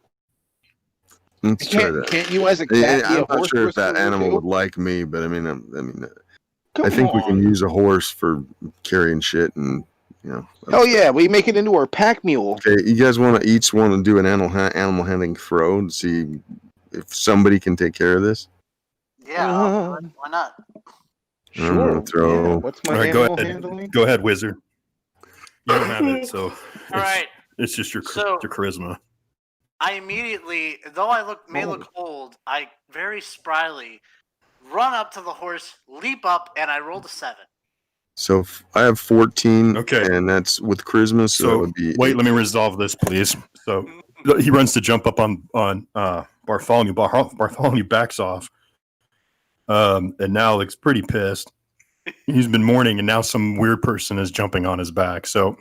[SPEAKER 6] Let's try that.
[SPEAKER 5] Can't you as a
[SPEAKER 6] Yeah,
[SPEAKER 5] cat be
[SPEAKER 6] I'm
[SPEAKER 5] a
[SPEAKER 6] not
[SPEAKER 5] horse
[SPEAKER 6] sure if that
[SPEAKER 5] whisperer,
[SPEAKER 6] animal
[SPEAKER 5] too?
[SPEAKER 6] would like me, but I mean, I
[SPEAKER 5] Come
[SPEAKER 6] think we
[SPEAKER 5] on.
[SPEAKER 6] can use a horse for carrying shit, and you know.
[SPEAKER 5] Oh yeah, we make it into our pack mule.
[SPEAKER 6] Okay, you guys want to do an animal handling throw to see if somebody can take care of this?
[SPEAKER 3] Yeah, I'll do it. Why not?
[SPEAKER 6] I'm gonna throw-
[SPEAKER 5] Yeah. What's my
[SPEAKER 2] All right, go
[SPEAKER 5] animal
[SPEAKER 2] ahead.
[SPEAKER 5] handling?
[SPEAKER 2] Go ahead, wizard. You don't have it, so
[SPEAKER 3] All right.
[SPEAKER 2] it's just your
[SPEAKER 3] So-
[SPEAKER 2] your charisma.
[SPEAKER 3] I immediately, though I may look old, I very spryly run up to the horse, leap up, and I rolled a 7.
[SPEAKER 6] So I have 14,
[SPEAKER 2] Okay.
[SPEAKER 6] and that's with charisma, so that
[SPEAKER 2] So
[SPEAKER 6] would be
[SPEAKER 2] wait, let me resolve this, please. So he runs to jump up on Bartholomew. Bartholomew backs off, and now looks pretty pissed. He's been mourning, and now some weird person is jumping on his back. So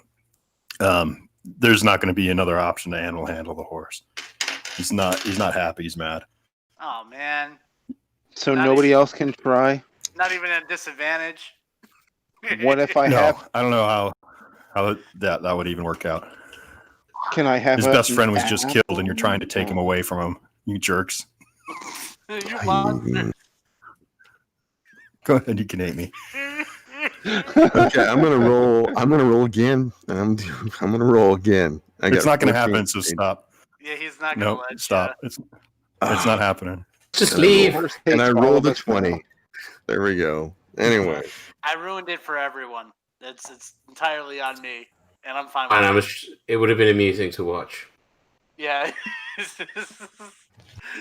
[SPEAKER 2] there's not going to be another option to handle the horse. He's not happy. He's mad.
[SPEAKER 3] Oh man,
[SPEAKER 5] So
[SPEAKER 3] Not
[SPEAKER 5] nobody
[SPEAKER 3] even-
[SPEAKER 5] else can try?
[SPEAKER 3] not even at disadvantage.
[SPEAKER 5] What if I
[SPEAKER 2] No,
[SPEAKER 5] have?
[SPEAKER 2] I don't know how that would even work out.
[SPEAKER 5] Can I have
[SPEAKER 2] His
[SPEAKER 5] a
[SPEAKER 2] best friend was just
[SPEAKER 5] apple?
[SPEAKER 2] killed, and you're trying to take him away from him. You jerks.
[SPEAKER 3] You monster.
[SPEAKER 2] Go ahead, you can hate me.
[SPEAKER 6] okay. I'm gonna roll. I'm gonna roll again, and I'm gonna roll again.
[SPEAKER 2] It's not going to
[SPEAKER 6] 14.
[SPEAKER 2] happen, so stop.
[SPEAKER 3] Yeah, he's not gonna
[SPEAKER 2] No,
[SPEAKER 3] let
[SPEAKER 2] stop. It's not happening.
[SPEAKER 4] Just
[SPEAKER 6] And
[SPEAKER 4] leave.
[SPEAKER 5] Horse
[SPEAKER 6] And
[SPEAKER 5] takes
[SPEAKER 6] I
[SPEAKER 5] all
[SPEAKER 6] rolled
[SPEAKER 5] of
[SPEAKER 6] a
[SPEAKER 5] us now.
[SPEAKER 6] 20. There we go. Anyway,
[SPEAKER 3] I ruined it for everyone. It's entirely on me, and I'm fine
[SPEAKER 4] And
[SPEAKER 3] with it.
[SPEAKER 4] it would have been amusing to watch.
[SPEAKER 3] Yeah,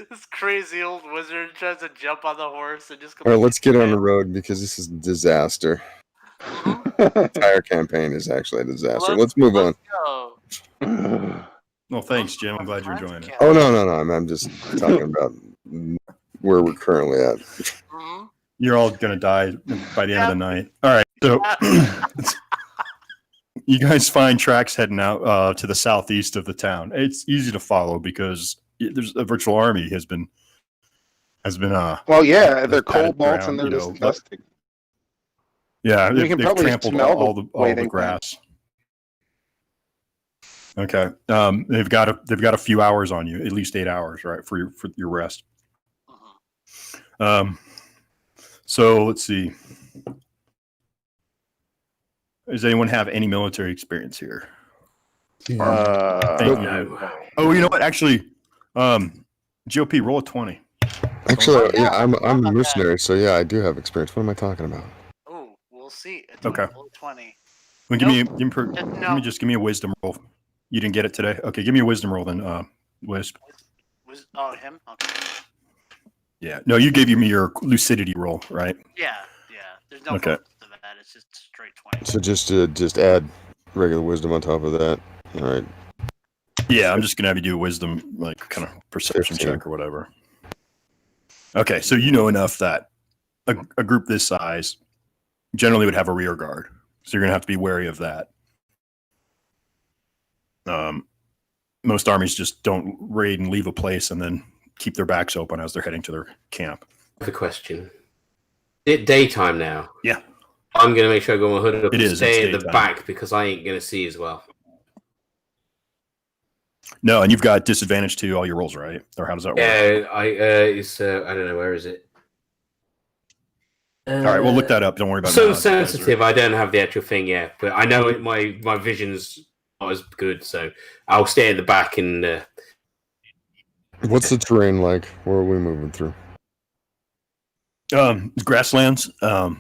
[SPEAKER 3] this crazy old wizard tries to jump on the horse and just.
[SPEAKER 6] all right. Let's get on the road because this is a disaster. The entire campaign is actually a disaster. Let's move on.
[SPEAKER 3] Go.
[SPEAKER 2] Well, thanks, Jim. I'm glad you're enjoying it.
[SPEAKER 6] Oh no. I'm just talking about where we're currently at.
[SPEAKER 3] Mhm.
[SPEAKER 2] You're all going to die by the end of the night. All right. So you guys find tracks heading out to the southeast of the town. It's easy to follow because there's a virtual army has been
[SPEAKER 5] Well, yeah, they're
[SPEAKER 2] padded
[SPEAKER 5] kobolds
[SPEAKER 2] around,
[SPEAKER 5] and they're
[SPEAKER 2] you know,
[SPEAKER 5] disgusting.
[SPEAKER 2] yeah,
[SPEAKER 5] We
[SPEAKER 2] they've
[SPEAKER 5] can probably
[SPEAKER 2] trampled
[SPEAKER 5] smell
[SPEAKER 2] all
[SPEAKER 5] the
[SPEAKER 2] the
[SPEAKER 5] way they
[SPEAKER 2] grass. Okay. They've got a few hours on you, at least 8 hours, right, for your rest.
[SPEAKER 3] Mhm.
[SPEAKER 2] So let's see. Does anyone have any military experience here? Thank you.
[SPEAKER 4] No.
[SPEAKER 2] Oh, you know what? Actually, GOP, roll a 20.
[SPEAKER 6] Actually,
[SPEAKER 3] yeah,
[SPEAKER 6] yeah, I'm
[SPEAKER 3] I
[SPEAKER 6] a
[SPEAKER 3] forgot about
[SPEAKER 6] mercenary, so yeah, I do have experience. What am I talking about?
[SPEAKER 3] Oh, we'll see.
[SPEAKER 2] Okay.
[SPEAKER 3] 20.
[SPEAKER 2] Well, give
[SPEAKER 3] No.
[SPEAKER 2] me a wisdom roll. You didn't get it today? Okay, give me a wisdom roll then, Wisp.
[SPEAKER 3] Him? Okay.
[SPEAKER 2] Yeah. No, you gave me your lucidity roll, right?
[SPEAKER 3] Yeah. There's no
[SPEAKER 2] Okay.
[SPEAKER 3] focus to that. It's just straight 20.
[SPEAKER 6] So just add regular wisdom on top of that. All right.
[SPEAKER 2] Yeah, I'm just gonna have you do a wisdom, like kind of perception
[SPEAKER 6] 15.
[SPEAKER 2] check or whatever. Okay, so you know enough that a group this size generally would have a rear guard, so you're gonna have to be wary of that. Most armies just don't raid and leave a place and then keep their backs open as they're heading to their camp.
[SPEAKER 4] The question. It's daytime now.
[SPEAKER 2] Yeah.
[SPEAKER 4] I'm going to make sure I go my hood up
[SPEAKER 2] It
[SPEAKER 4] and
[SPEAKER 2] is,
[SPEAKER 4] stay
[SPEAKER 2] it's
[SPEAKER 4] at the
[SPEAKER 2] daytime.
[SPEAKER 4] back because I ain't going to see as well.
[SPEAKER 2] No, and you've got disadvantage to all your rolls, right? Or how does that work?
[SPEAKER 4] Yeah, I don't know, where is it?
[SPEAKER 2] All right, we'll look that up. Don't worry about it.
[SPEAKER 4] So
[SPEAKER 2] now.
[SPEAKER 4] sensitive, I don't have the actual thing yet, but I know my vision's not as good, so I'll stay at the back and
[SPEAKER 6] What's the terrain like? Where are we moving through?
[SPEAKER 2] Grasslands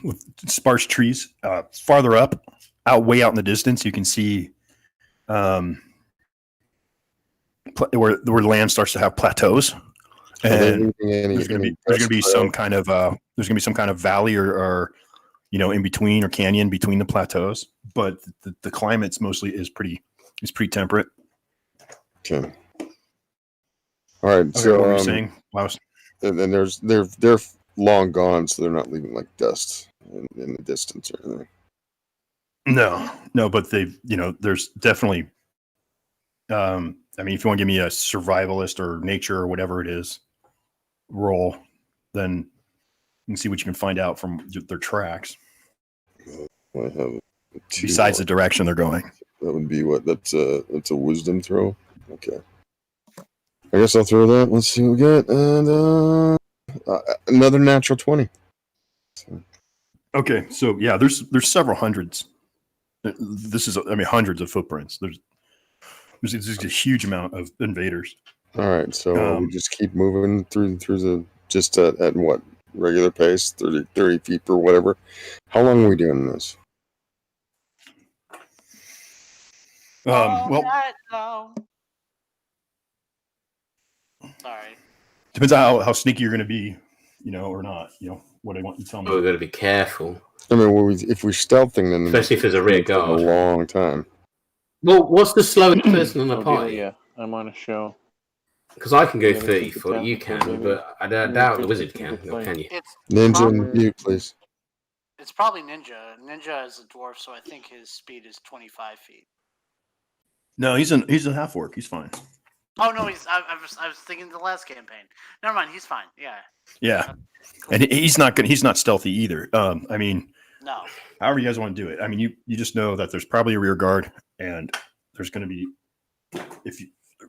[SPEAKER 2] with sparse trees. Farther up, way out in the distance, you can see where the land starts to have plateaus, and there's going to be some kind of valley or in between or canyon between the plateaus. But the climate's mostly is pretty temperate.
[SPEAKER 6] Okay. All right.
[SPEAKER 2] Okay,
[SPEAKER 6] So
[SPEAKER 2] what were you saying?
[SPEAKER 6] And they're long gone, so they're not leaving like dust in the distance or anything.
[SPEAKER 2] No, but they've there's definitely. I mean, if you want to give me a survivalist or nature or whatever it is roll, then you can see what you can find out from their tracks.
[SPEAKER 6] I have
[SPEAKER 2] Besides the direction they're going.
[SPEAKER 6] That would be what? That's a wisdom throw. Okay. I guess I'll throw that. Let's see what we get, and another natural 20. So.
[SPEAKER 2] Okay, so yeah, there's several hundreds. This is, hundreds of footprints. There's a huge amount of invaders.
[SPEAKER 6] All right, so we just keep moving through the just at what regular pace, 30 feet per whatever. How long are we doing this?
[SPEAKER 3] Well, sorry.
[SPEAKER 2] Depends on how sneaky you're going to be, or not. What I want you to tell me.
[SPEAKER 4] We're going to be careful.
[SPEAKER 6] I mean, if we're stealthing, then
[SPEAKER 4] especially if there's a rear guard,
[SPEAKER 6] a long time.
[SPEAKER 4] Well, what's the slowest person on the party?
[SPEAKER 8] Yeah, I'm on a show.
[SPEAKER 4] Because I can go 30 foot, you can, but I doubt the wizard can. Or can you?
[SPEAKER 6] Ninja and mute, please.
[SPEAKER 3] It's probably Ninja. Ninja is a dwarf, so I think his speed is 25 feet.
[SPEAKER 2] No, he's a half orc. He's fine.
[SPEAKER 3] Oh no, I was thinking the last campaign. Never mind, he's fine. Yeah.
[SPEAKER 2] Yeah, and he's not good. He's not stealthy either. I mean,
[SPEAKER 3] no.
[SPEAKER 2] However you guys want to do it. I mean, you just know that there's probably a rear guard, and there's going to be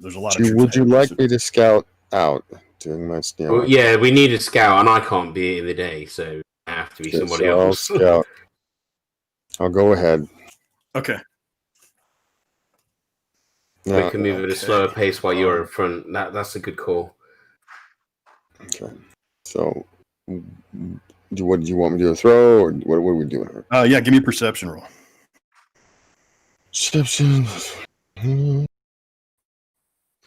[SPEAKER 2] there's a lot of.
[SPEAKER 6] Would you like me to scout out during my steal?
[SPEAKER 4] Well, yeah, we need a scout, and I can't be in the day, so I have to be somebody else.
[SPEAKER 6] I'll scout. I'll go ahead.
[SPEAKER 2] Okay.
[SPEAKER 4] We can move at a slower pace while you're in front. That's a good call.
[SPEAKER 6] Okay. So, what do you want me to do? A throw, or what are we doing here?
[SPEAKER 2] Yeah, give me a perception roll.
[SPEAKER 6] Perception.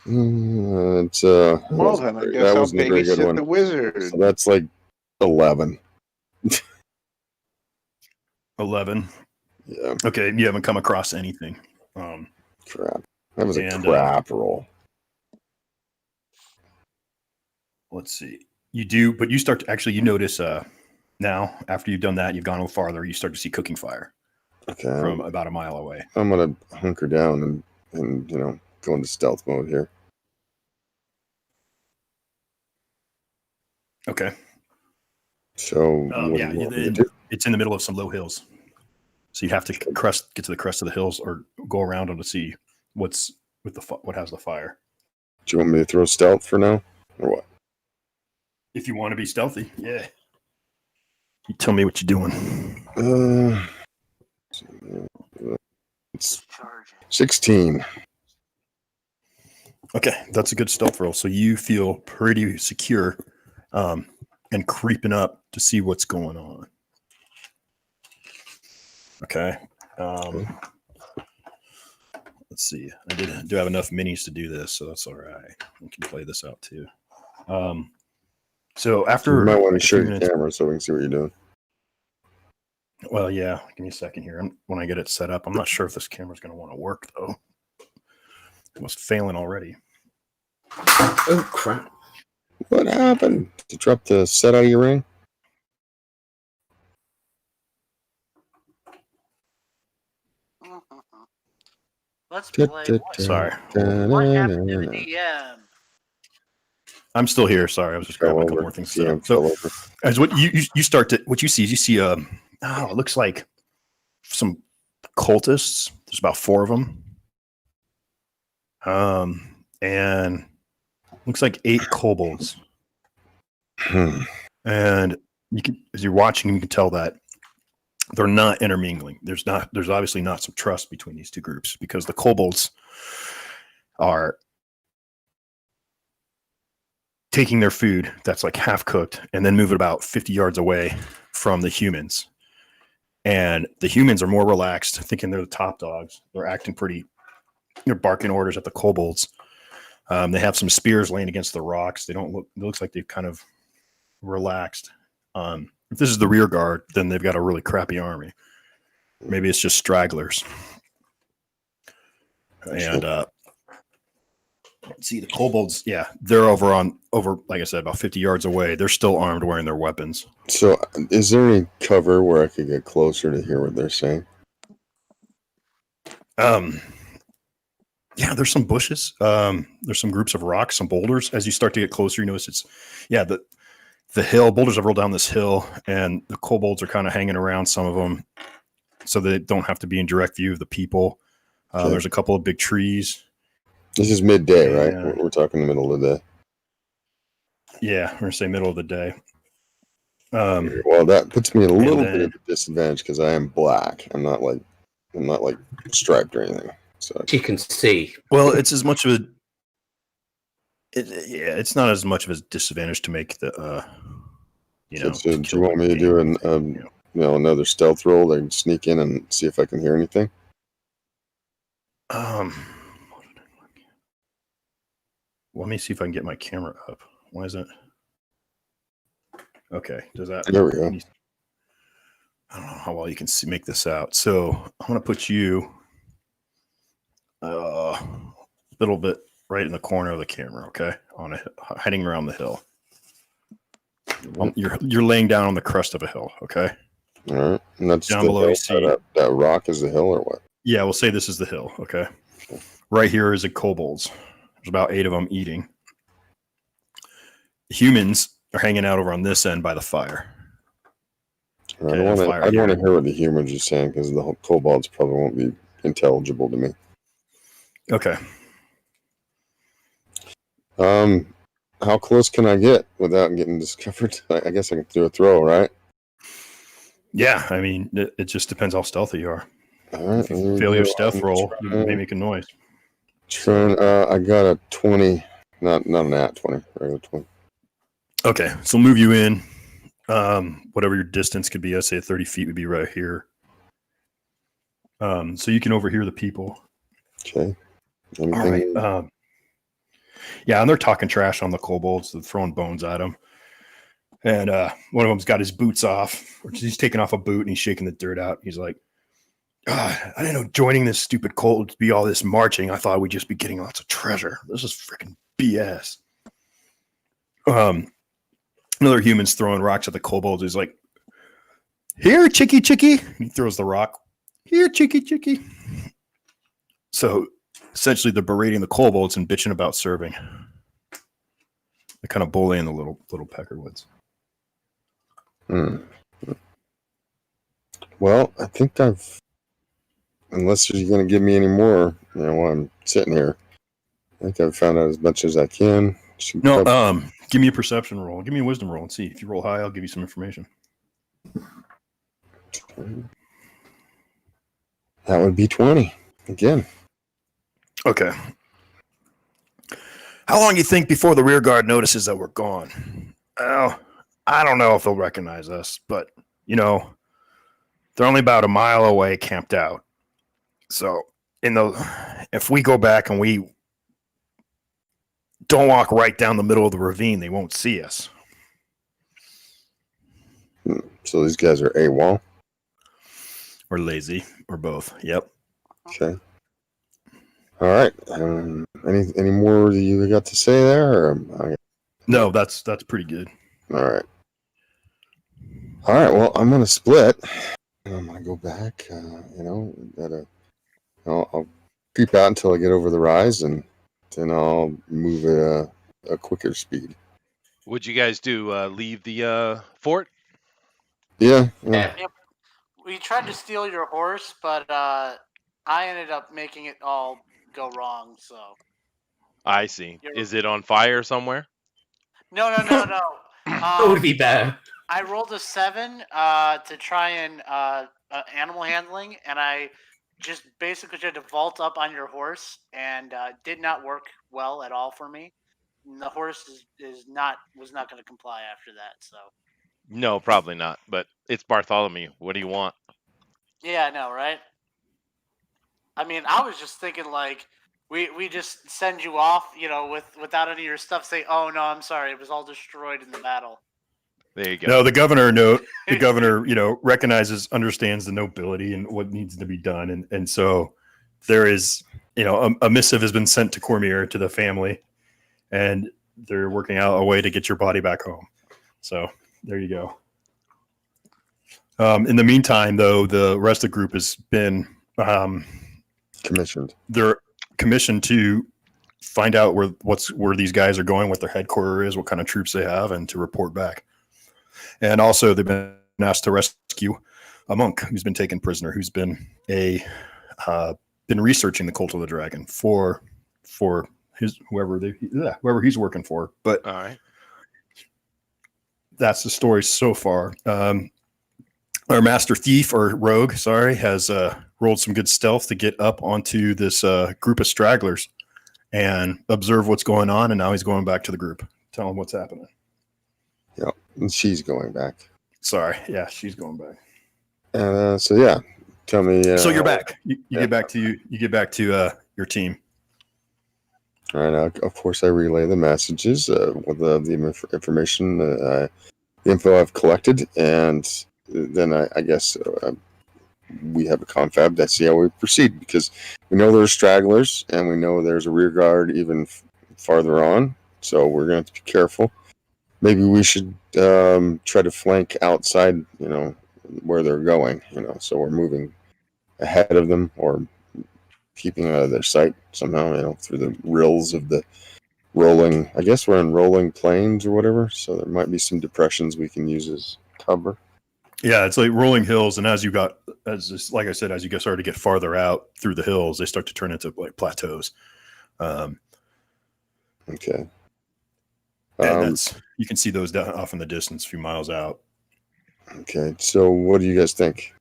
[SPEAKER 6] It's
[SPEAKER 5] well then, I guess I'll babysit the wizard.
[SPEAKER 6] So that's like 11.
[SPEAKER 2] 11.
[SPEAKER 6] Yeah.
[SPEAKER 2] Okay, you haven't come across anything.
[SPEAKER 6] Crap. That was a crap roll.
[SPEAKER 2] Let's see. You do, but you start to actually, you notice now, after you've done that, you've gone a little farther, you start to see cooking fire.
[SPEAKER 6] Okay.
[SPEAKER 2] From about a mile away.
[SPEAKER 6] I'm going to hunker down and go into stealth mode here.
[SPEAKER 2] Okay.
[SPEAKER 6] So,
[SPEAKER 2] it's in the middle of some low hills. So you have to get to the crest of the hills or go around them to see what has the fire.
[SPEAKER 6] Do you want me to throw stealth for now, or what?
[SPEAKER 2] If you want to be stealthy, yeah. You tell me what you're doing.
[SPEAKER 6] It's 16.
[SPEAKER 2] Okay, that's a good stealth roll. So you feel pretty secure, and creeping up to see what's going on. Okay. Let's see. I do have enough minis to do this, so that's all right. We can play this out too. So after
[SPEAKER 6] you might want to show your camera so we can see what you're doing.
[SPEAKER 2] Well, yeah. Give me a second here. When I get it set up, I'm not sure if this camera's going to want to work though. Almost failing already.
[SPEAKER 4] Oh crap!
[SPEAKER 6] What happened? Did you drop the set out of your ring?
[SPEAKER 3] Let's play.
[SPEAKER 2] Sorry.
[SPEAKER 3] What happened to the DM?
[SPEAKER 2] I'm still here. Sorry, I was just grabbing a couple more things. So, as what you start to what you see is you see it looks like some cultists. There's about 4 of them, and looks like 8 kobolds. And you can, as you're watching, you can tell that they're not intermingling. There's obviously not some trust between these two groups because the kobolds are taking their food that's like half cooked and then move it about 50 yards away from the humans. And the humans are more relaxed, thinking they're the top dogs. They're acting pretty, they're barking orders at the kobolds. They have some spears laying against the rocks. They don't look, it looks like they've kind of relaxed. If this is the rear guard, then they've got a really crappy army. Maybe it's just stragglers. And see the kobolds, yeah, they're over like I said, about 50 yards away. They're still armed, wearing their weapons.
[SPEAKER 6] So, is there any cover where I could get closer to hear what they're saying?
[SPEAKER 2] Yeah, there's some bushes. There's some groups of rocks, some boulders. As you start to get closer, you notice the hill. Boulders have rolled down this hill, and the kobolds are kind of hanging around some of them, so they don't have to be in direct view of the people.
[SPEAKER 6] Okay.
[SPEAKER 2] There's a couple of big trees.
[SPEAKER 6] This is midday, right?
[SPEAKER 2] Yeah.
[SPEAKER 6] We're talking the middle of the day.
[SPEAKER 2] Yeah, we're gonna say middle of the day.
[SPEAKER 6] Well, that puts me at a little
[SPEAKER 2] then-
[SPEAKER 6] bit of a disadvantage because I am black. I'm not like striped or anything. So
[SPEAKER 4] You can see.
[SPEAKER 2] Well, it's as much of a. It's not as much of a disadvantage to make the.
[SPEAKER 6] So do you want me to do another stealth roll and sneak in and see if I can hear anything?
[SPEAKER 2] Let me see if I can get my camera up. Why is it? Okay, does that?
[SPEAKER 6] There we go.
[SPEAKER 2] I don't know how well you can make this out. So I'm gonna put you a little bit right in the corner of the camera. Okay, heading around the hill. You're laying down on the crest of a hill. Okay.
[SPEAKER 6] All right, and that's
[SPEAKER 2] Down
[SPEAKER 6] the
[SPEAKER 2] below
[SPEAKER 6] hill.
[SPEAKER 2] you see-
[SPEAKER 6] That rock is the hill, or what?
[SPEAKER 2] Yeah, we'll say this is the hill. Okay. Right here is a kobolds. There's about 8 of them eating. Humans are hanging out over on this end by the fire.
[SPEAKER 6] I don't want to hear what the humans are saying because the kobolds probably won't be intelligible to me.
[SPEAKER 2] Okay.
[SPEAKER 6] How close can I get without getting discovered? I guess I can do a throw, right?
[SPEAKER 2] Yeah, I mean, it just depends how stealthy you are.
[SPEAKER 6] All right.
[SPEAKER 2] If you fail your stealth roll, you may make a noise.
[SPEAKER 6] I got a 20, not an at 20, regular 20.
[SPEAKER 2] Okay, so move you in. Whatever your distance could be, I'd say 30 feet would be right here. So you can overhear the people.
[SPEAKER 6] Okay.
[SPEAKER 2] All right. Yeah, and they're talking trash on the kobolds. They're throwing bones at them. And one of them's got his boots off. He's taking off a boot and he's shaking the dirt out. He's like, I didn't know joining this stupid cult would be all this marching. I thought we'd just be getting lots of treasure. This is freaking BS. Another human's throwing rocks at the kobolds. He's like, here, chicky, chicky. And he throws the rock. Here, chicky, chicky. So essentially, they're berating the kobolds and bitching about serving. They're kind of bullying the little peckerwoods.
[SPEAKER 6] Well, I think unless you're going to give me any more, while I'm sitting here, I think I've found out as much as I can.
[SPEAKER 2] No, give me a perception roll. Give me a wisdom roll and see. If you roll high, I'll give you some information.
[SPEAKER 6] That would be 20 again.
[SPEAKER 2] Okay. How long do you think before the rear guard notices that we're gone? Well, I don't know if they'll recognize us, but, they're only about a mile away camped out. So, if we go back and we don't walk right down the middle of the ravine, they won't see us.
[SPEAKER 6] So these guys are AWOL?
[SPEAKER 2] Or lazy, or both. Yep.
[SPEAKER 6] Okay. All right. Any more you got to say there?
[SPEAKER 2] No, that's pretty good.
[SPEAKER 6] All right. Well, I'm gonna split. I'm gonna go back. I'll creep out until I get over the rise, and then I'll move at a quicker speed.
[SPEAKER 1] What'd you guys do? Leave the fort?
[SPEAKER 6] Yeah.
[SPEAKER 3] Yep. We tried to steal your horse, but I ended up making it all go wrong. So.
[SPEAKER 1] I see. Is it on fire somewhere?
[SPEAKER 3] No.
[SPEAKER 4] That would be better.
[SPEAKER 3] I rolled a 7 to try and animal handling, and I just basically tried to vault up on your horse, and did not work well at all for me. And the horse was not going to comply after that. So
[SPEAKER 1] No, probably not. But it's Bartholomew. What do you want?
[SPEAKER 3] yeah, I know, right? I mean, I was just thinking like we just send you off, without any of your stuff. Say, oh no, I'm sorry, it was all destroyed in the battle.
[SPEAKER 1] There you go.
[SPEAKER 2] No, the governor, recognizes, understands the nobility and what needs to be done, and so there is, a missive has been sent to Cormier, to the family, and they're working out a way to get your body back home. So there you go. In the meantime, though, the rest of the group has been
[SPEAKER 6] Commissioned.
[SPEAKER 2] they're commissioned to find out where these guys are going, what their headquarters is, what kind of troops they have, and to report back. And also, they've been asked to rescue a monk who's been taken prisoner, who's been been researching the cult of the dragon for whoever he's working for. But
[SPEAKER 1] All right.
[SPEAKER 2] that's the story so far. Our master thief, or rogue, has rolled some good stealth to get up onto this group of stragglers and observe what's going on. And now he's going back to the group, tell them what's happening.
[SPEAKER 6] Yeah, and she's going back.
[SPEAKER 2] Sorry, yeah, she's going back.
[SPEAKER 6] So yeah, tell me.
[SPEAKER 2] So you're back. You get back to your team.
[SPEAKER 6] All right. Of course, I relay the messages with the information, the info I've collected, and then I guess we have a confab. That's how we proceed, because we know there's stragglers, and we know there's a rear guard even farther on. So we're going to have to be careful. Maybe we should try to flank outside, where they're going, so we're moving ahead of them or keeping out of their sight somehow, through the rills of the rolling, I guess we're in rolling plains or whatever. So there might be some depressions we can use as cover.
[SPEAKER 2] Yeah, it's like rolling hills. And as you started to get farther out through the hills, they start to turn into like plateaus.
[SPEAKER 6] Okay.
[SPEAKER 2] And you can see those down off in the distance, a few miles out.
[SPEAKER 6] Okay, so what do you guys think?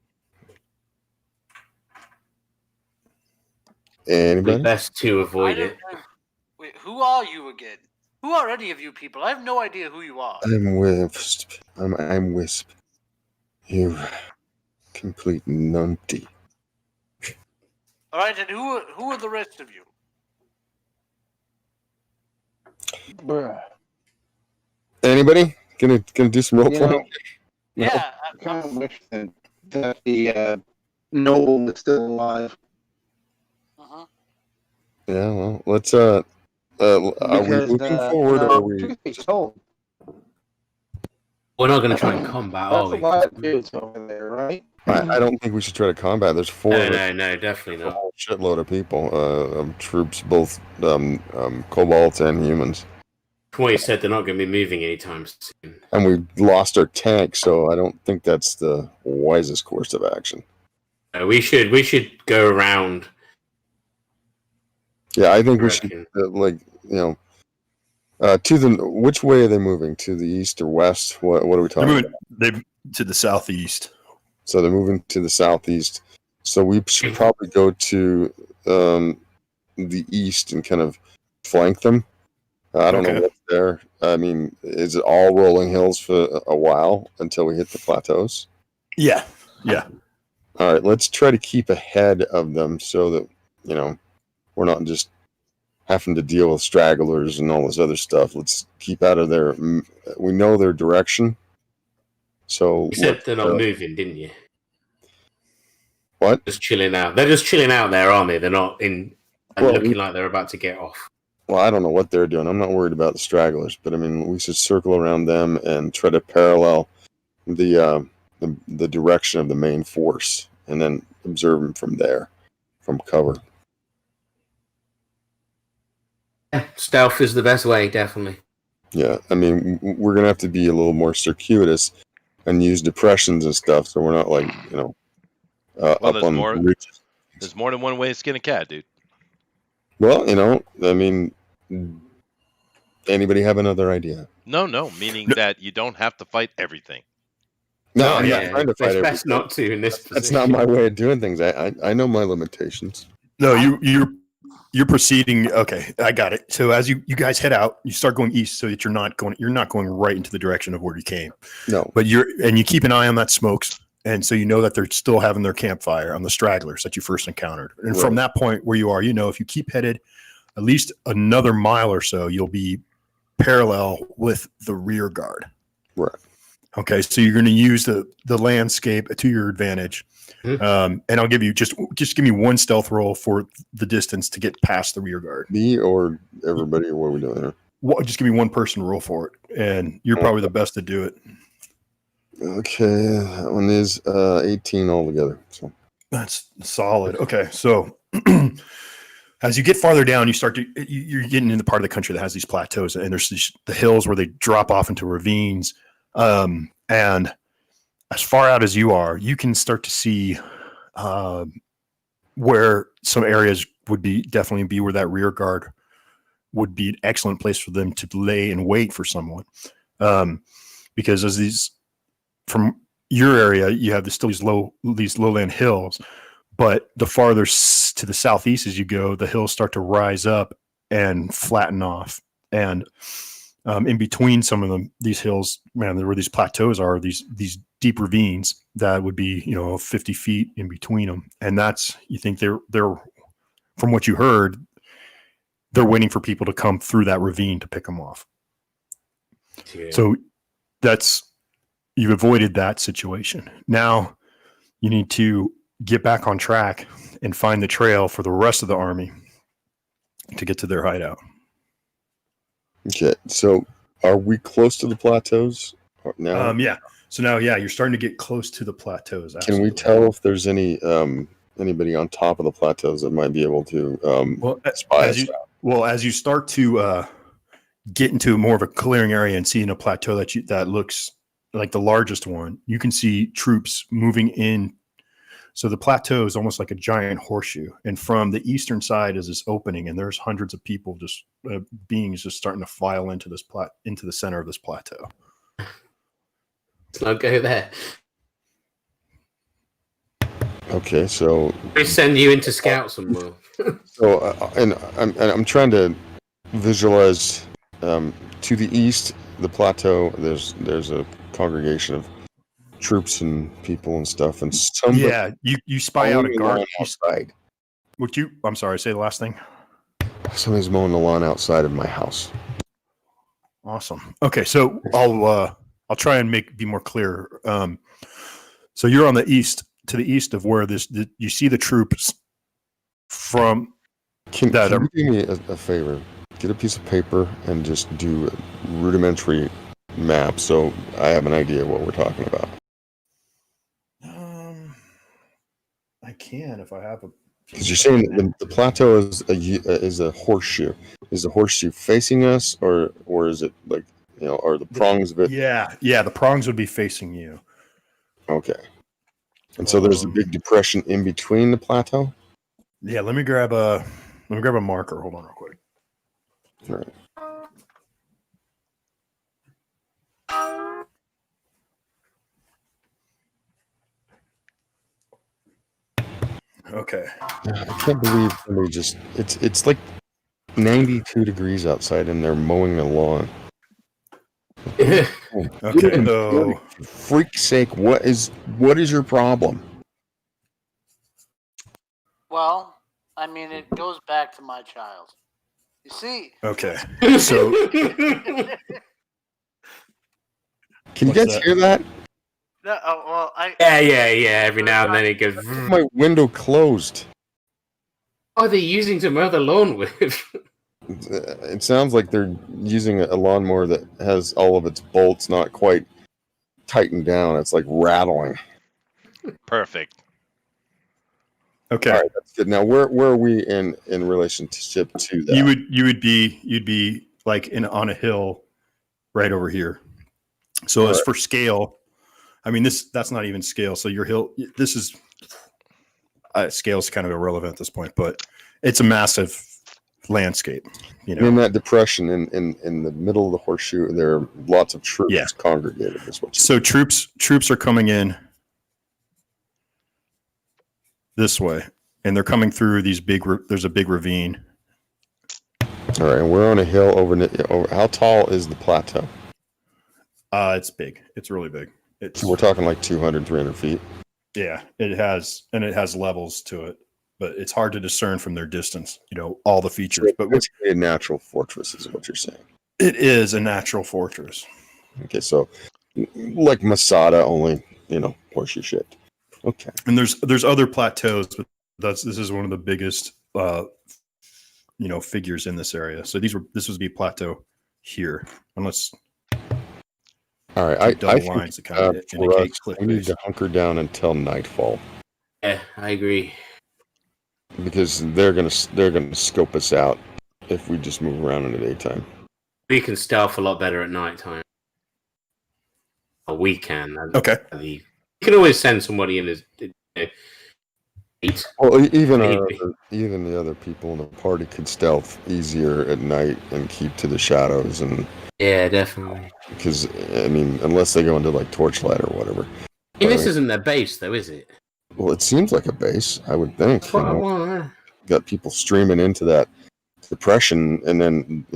[SPEAKER 6] Anybody?
[SPEAKER 4] Best to avoid it.
[SPEAKER 3] Wait, who are you again? Who are any of you people? I have no idea who you are.
[SPEAKER 6] I'm Wisp. I'm Wisp. You complete numpty.
[SPEAKER 3] All right, and who are the rest of you?
[SPEAKER 5] Bruh.
[SPEAKER 6] Anybody gonna do some role playing?
[SPEAKER 3] Yeah,
[SPEAKER 5] I kind of wish that the noble was still alive.
[SPEAKER 3] uh-huh.
[SPEAKER 6] Yeah, well, let's. Are we moving forward, or are we?
[SPEAKER 5] Truth be told,
[SPEAKER 4] We're not going to try and combat, are
[SPEAKER 5] that's a
[SPEAKER 4] we?
[SPEAKER 5] lot of dudes over there, right?
[SPEAKER 6] I don't think we should try to combat. There's four.
[SPEAKER 4] No, definitely
[SPEAKER 6] A
[SPEAKER 4] not.
[SPEAKER 6] whole shitload of people, of troops, both kobolds and humans.
[SPEAKER 4] From what you said, they're not going to be moving anytime soon.
[SPEAKER 6] And we lost our tank, so I don't think that's the wisest course of action.
[SPEAKER 4] We should go around.
[SPEAKER 6] Yeah, I think we
[SPEAKER 4] reckon.
[SPEAKER 6] should, to the. Which way are they moving? To the east or west? What are we talking about?
[SPEAKER 2] They're to the southeast.
[SPEAKER 6] So they're moving to the southeast. So we should probably go to the east and kind of flank them. I don't know what's there. I mean, is it all rolling hills for a while until we hit the plateaus?
[SPEAKER 2] Yeah.
[SPEAKER 6] All right, let's try to keep ahead of them so that, we're not just having to deal with stragglers and all this other stuff. Let's keep out of their. We know their direction. So
[SPEAKER 4] You said they're not moving, didn't you?
[SPEAKER 6] What?
[SPEAKER 4] Just chilling out. They're just chilling out there, aren't they? They're not looking like they're about to get off.
[SPEAKER 6] Well, I don't know what they're doing. I'm not worried about the stragglers, but I mean, we should circle around them and try to parallel the direction of the main force, and then observe them from there, from cover.
[SPEAKER 4] Stealth is the best way, definitely.
[SPEAKER 6] Yeah, I mean, we're gonna have to be a little more circuitous and use depressions and stuff, so we're not like up on the ridges.
[SPEAKER 1] There's more than one way to skin a cat, dude.
[SPEAKER 6] Well, I mean, anybody have another idea?
[SPEAKER 1] No, meaning that you don't have to fight everything.
[SPEAKER 6] No, I'm not trying to fight
[SPEAKER 4] it's best
[SPEAKER 6] everything.
[SPEAKER 4] not to in this position.
[SPEAKER 6] That's not my way of doing things. I know my limitations.
[SPEAKER 2] No, you're you're proceeding. Okay, I got it. So as you guys head out, you start going east, so that you're not going right into the direction of where you came.
[SPEAKER 6] No.
[SPEAKER 2] But you keep an eye on that smokes, and so you know that they're still having their campfire on the stragglers that you first encountered. And from that point where you are, if you keep headed at least another mile or so, you'll be parallel with the rear guard.
[SPEAKER 6] Right.
[SPEAKER 2] Okay, so you're going to use the landscape to your advantage. And I'll give you just give me one stealth roll for the distance to get past the rear guard.
[SPEAKER 6] Me or everybody, or what are we doing here?
[SPEAKER 2] Well, just give me one person roll for it, and you're probably the best to do it.
[SPEAKER 6] Okay, that one is 18 altogether. So
[SPEAKER 2] That's solid. Okay, so as you get farther down, you're getting in the part of the country that has these plateaus, and there's the hills where they drop off into ravines, and as far out as you are, you can start to see where some areas would definitely be where that rear guard would be an excellent place for them to lay and wait for someone. Because as from your area, you have still these lowland hills, but the farther to the southeast as you go, the hills start to rise up and flatten off. And in between some of these hills, where these plateaus are, these deep ravines that would be 50 feet in between them, and you think they're from what you heard, they're waiting for people to come through that ravine to pick them off. Yeah. So you've avoided that situation. Now you need to get back on track and find the trail for the rest of the army to get to their hideout.
[SPEAKER 6] Okay, so are we close to the plateaus now?
[SPEAKER 2] Yeah. So now, you're starting to get close to the plateaus. Absolutely.
[SPEAKER 6] Can we tell if there's anybody on top of the plateaus that might be able to spy us out?
[SPEAKER 2] As you start to get into more of a clearing area and seeing a plateau that looks like the largest one, you can see troops moving in. So the plateau is almost like a giant horseshoe, and from the eastern side is this opening, and there's hundreds of people, just beings, just starting to file into the center of this plateau.
[SPEAKER 4] Let's not go there.
[SPEAKER 6] Okay, so
[SPEAKER 4] we send you into scout somewhere.
[SPEAKER 6] So, and I'm trying to visualize to the east, the plateau. There's a congregation of troops and people and stuff, and
[SPEAKER 2] you spy out a guard
[SPEAKER 6] outside.
[SPEAKER 2] I'm sorry, say the last thing.
[SPEAKER 6] Somebody's mowing the lawn outside of my house.
[SPEAKER 2] Awesome. Okay, so I'll try and be more clear. So you're on to the east of where you see the troops from.
[SPEAKER 6] Can you do me a favor? Get a piece of paper and just do a rudimentary map, so I have an idea of what we're talking about.
[SPEAKER 2] I can if I have a.
[SPEAKER 6] Because you're saying the plateau is a horseshoe. Is the horseshoe facing us, or is it like are the prongs of it?
[SPEAKER 2] Yeah, the prongs would be facing you.
[SPEAKER 6] Okay. And so there's a big depression in between the plateau.
[SPEAKER 2] Yeah, let me grab a marker. Hold on, real quick.
[SPEAKER 6] All right.
[SPEAKER 2] Okay.
[SPEAKER 6] I can't believe somebody it's like 92 degrees outside and they're mowing the lawn.
[SPEAKER 2] Okay. So,
[SPEAKER 6] for freak's sake, what is your problem?
[SPEAKER 3] Well, I mean, it goes back to my child. You see.
[SPEAKER 2] Okay. So.
[SPEAKER 6] Can you guys hear that?
[SPEAKER 3] No, well,
[SPEAKER 4] Yeah. Every now and then it goes.
[SPEAKER 6] My window closed.
[SPEAKER 4] What are they using to mow the lawn with?
[SPEAKER 6] It sounds like they're using a lawnmower that has all of its bolts not quite tightened down. It's like rattling.
[SPEAKER 1] Perfect.
[SPEAKER 2] Okay.
[SPEAKER 6] All right, that's good. Now, where are we in relationship to that?
[SPEAKER 2] You'd be like on a hill right over here. So as for scale, I mean that's not even scale. So your hill, this is scale is kind of irrelevant at this point, but it's a massive landscape.
[SPEAKER 6] In that depression in the middle of the horseshoe, there are lots of troops congregated.
[SPEAKER 2] So troops are coming in this way. and they're coming through these big. There's a big ravine.
[SPEAKER 6] All right, and we're on a hill over. How tall is the plateau?
[SPEAKER 2] It's big. It's really big. It's
[SPEAKER 6] So we're talking like 200, 300 feet.
[SPEAKER 2] yeah. It has levels to it, but it's hard to discern from their distance. All the features. But
[SPEAKER 6] It's a natural fortress, is what you're saying.
[SPEAKER 2] it is a natural fortress.
[SPEAKER 6] Okay, so like Masada, only horseshoe shit. Okay,
[SPEAKER 2] And there's other plateaus, but this is one of the biggest figures in this area. So this would be plateau here, unless
[SPEAKER 6] all right.
[SPEAKER 2] double
[SPEAKER 6] I think
[SPEAKER 2] lines to kind of
[SPEAKER 6] for
[SPEAKER 2] indicate
[SPEAKER 6] us,
[SPEAKER 2] cliff
[SPEAKER 6] we need
[SPEAKER 2] face.
[SPEAKER 6] to hunker down until nightfall
[SPEAKER 4] Yeah, I agree.
[SPEAKER 6] because they're gonna scope us out if we just move around in the daytime.
[SPEAKER 4] We can stealth a lot better at night time. Or we can.
[SPEAKER 2] Okay.
[SPEAKER 4] You can always send somebody in as eight.
[SPEAKER 6] Well, even
[SPEAKER 4] Maybe.
[SPEAKER 6] even the other people in the party could stealth easier at night and keep to the shadows, and
[SPEAKER 4] Yeah, definitely.
[SPEAKER 6] because unless they go into like torchlight or whatever.
[SPEAKER 4] I mean, this isn't their base, though, is it?
[SPEAKER 6] Well, it seems like a base, I would think.
[SPEAKER 4] That's what I want.
[SPEAKER 6] Got people streaming into that depression, and then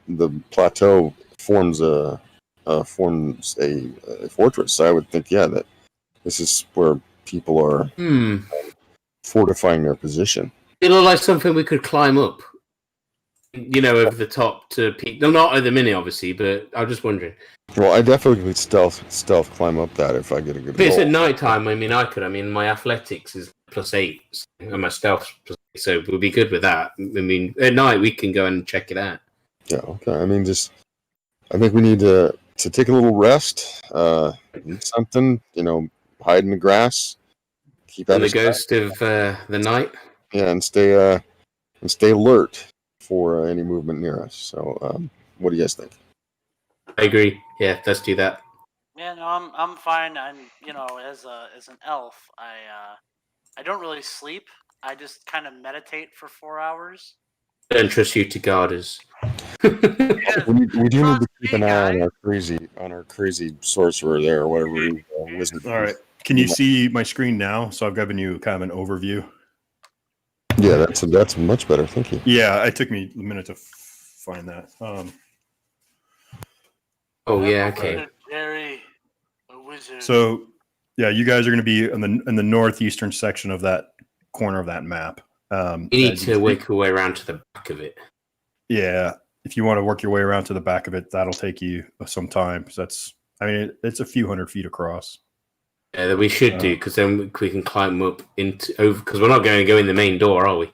[SPEAKER 6] the plateau forms a fortress. So I would think, that this is where people are fortifying their position.
[SPEAKER 4] It looked like something we could climb up. Over the top to peak. No, not at the minute, obviously, but I'm just wondering.
[SPEAKER 6] Well, I definitely could stealth climb up that if I get a good
[SPEAKER 4] If it's
[SPEAKER 6] roll.
[SPEAKER 4] at night time, I could. My athletics is +8, and my stealth +8, so we'll be good with that. At night we can go and check it out.
[SPEAKER 6] Yeah, okay. I think we need to take a little rest, eat something, hide in the grass, keep out
[SPEAKER 4] And the
[SPEAKER 6] of sight.
[SPEAKER 4] ghost of the night.
[SPEAKER 6] Yeah, and stay alert for any movement near us. So, what do you guys think?
[SPEAKER 4] I agree. Yeah, let's do that.
[SPEAKER 3] Yeah, no, I'm fine. I'm as an elf, I don't really sleep. I just kind of meditate for 4 hours.
[SPEAKER 4] I don't trust you to guard us.
[SPEAKER 6] We do need to keep an eye on our crazy sorcerer there, or whatever wizard.
[SPEAKER 2] All right. Can you see my screen now? So I've given you kind of an overview.
[SPEAKER 6] Yeah, that's much better. Thank you.
[SPEAKER 2] Yeah, it took me a minute to find that.
[SPEAKER 4] Oh yeah, okay.
[SPEAKER 3] Jerry, a wizard.
[SPEAKER 2] So yeah, you guys are going to be in the northeastern section of that corner of that map.
[SPEAKER 4] You need to work your way around to the back of it.
[SPEAKER 2] Yeah, if you want to work your way around to the back of it, that'll take you some time. Because it's a few hundred feet across.
[SPEAKER 4] Yeah, that we should do, because then we can climb up over. Because we're not going to go in the main door, are we?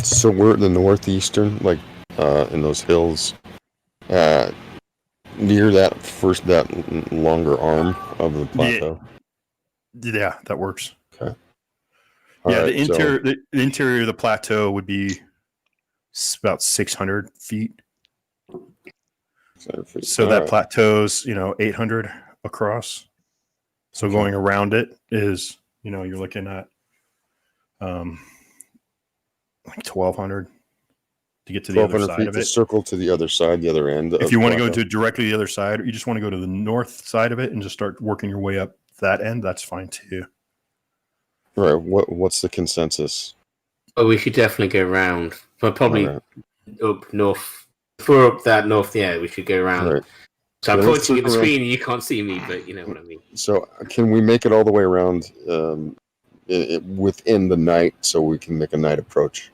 [SPEAKER 6] So we're at the northeastern, like in those hills, near that longer arm of the plateau.
[SPEAKER 2] Yeah, that works.
[SPEAKER 6] Okay.
[SPEAKER 2] Yeah,
[SPEAKER 6] All
[SPEAKER 2] the
[SPEAKER 6] right,
[SPEAKER 2] interior of the plateau would be about 600 feet. So that plateau's 800 across. So going around it is you're looking at like 1,200 to get to the other side of it.
[SPEAKER 6] Circle to the other side, the other end.
[SPEAKER 2] If you want to go to directly the other side, or you just want to go to the north side of it and just start working your way up that end, that's fine too.
[SPEAKER 6] All right. What's the consensus?
[SPEAKER 4] Oh, we should definitely go around. But probably up north. If we're up that north, yeah, we should go around.
[SPEAKER 6] Right.
[SPEAKER 4] So I'm pointing at the screen and you can't see me, but you know what I mean.
[SPEAKER 6] So can we make it all the way around within the night so we can make a night approach?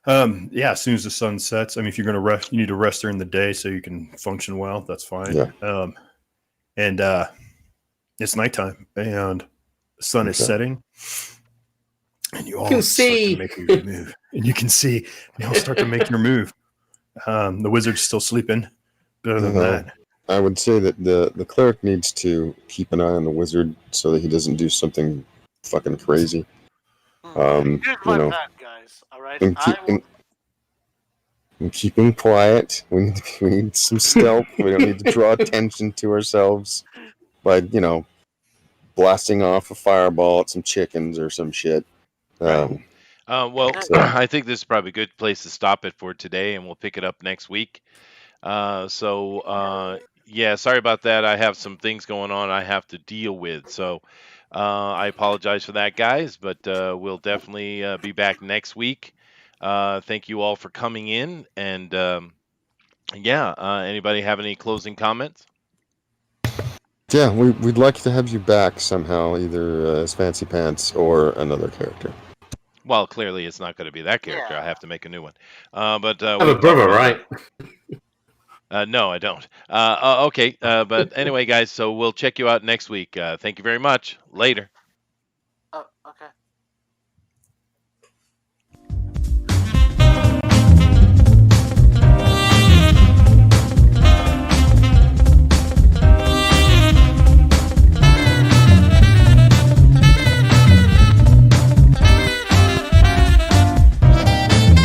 [SPEAKER 2] Yeah, as soon as the sun sets. If you're going to rest, you need to rest during the day so you can function well. That's fine.
[SPEAKER 6] Yeah.
[SPEAKER 2] And it's nighttime and the sun is setting. And you all
[SPEAKER 4] can see.
[SPEAKER 2] start to make your move. And you can see, you all start to make your move. The wizard's still sleeping. But other than that,
[SPEAKER 6] I would say that the cleric needs to keep an eye on the wizard so that he doesn't do something fucking crazy.
[SPEAKER 3] Here's my plan, guys. All right,
[SPEAKER 6] and keeping quiet. We need some stealth. We don't need to draw attention to ourselves by blasting off a fireball at some chickens or some shit.
[SPEAKER 1] Well, I think this is probably a good place to stop it for today, and we'll pick it up next week. So Yeah, sorry about that. I have some things going on I have to deal with. So I apologize for that, guys, but we'll definitely be back next week. Thank you all for coming in. And yeah, anybody have any closing comments?
[SPEAKER 6] Yeah, we'd like to have you back somehow, either as Fancy Pants or another character.
[SPEAKER 1] Well, clearly it's not going to be that character. I
[SPEAKER 3] Yeah.
[SPEAKER 1] have to make a new one. But
[SPEAKER 4] I have
[SPEAKER 1] we
[SPEAKER 4] a
[SPEAKER 1] can talk
[SPEAKER 4] brother,
[SPEAKER 1] about
[SPEAKER 4] right?
[SPEAKER 1] that. No, I don't. Okay. But anyway, guys, so we'll check you out next week. Thank you very much. Later.
[SPEAKER 3] Oh, okay.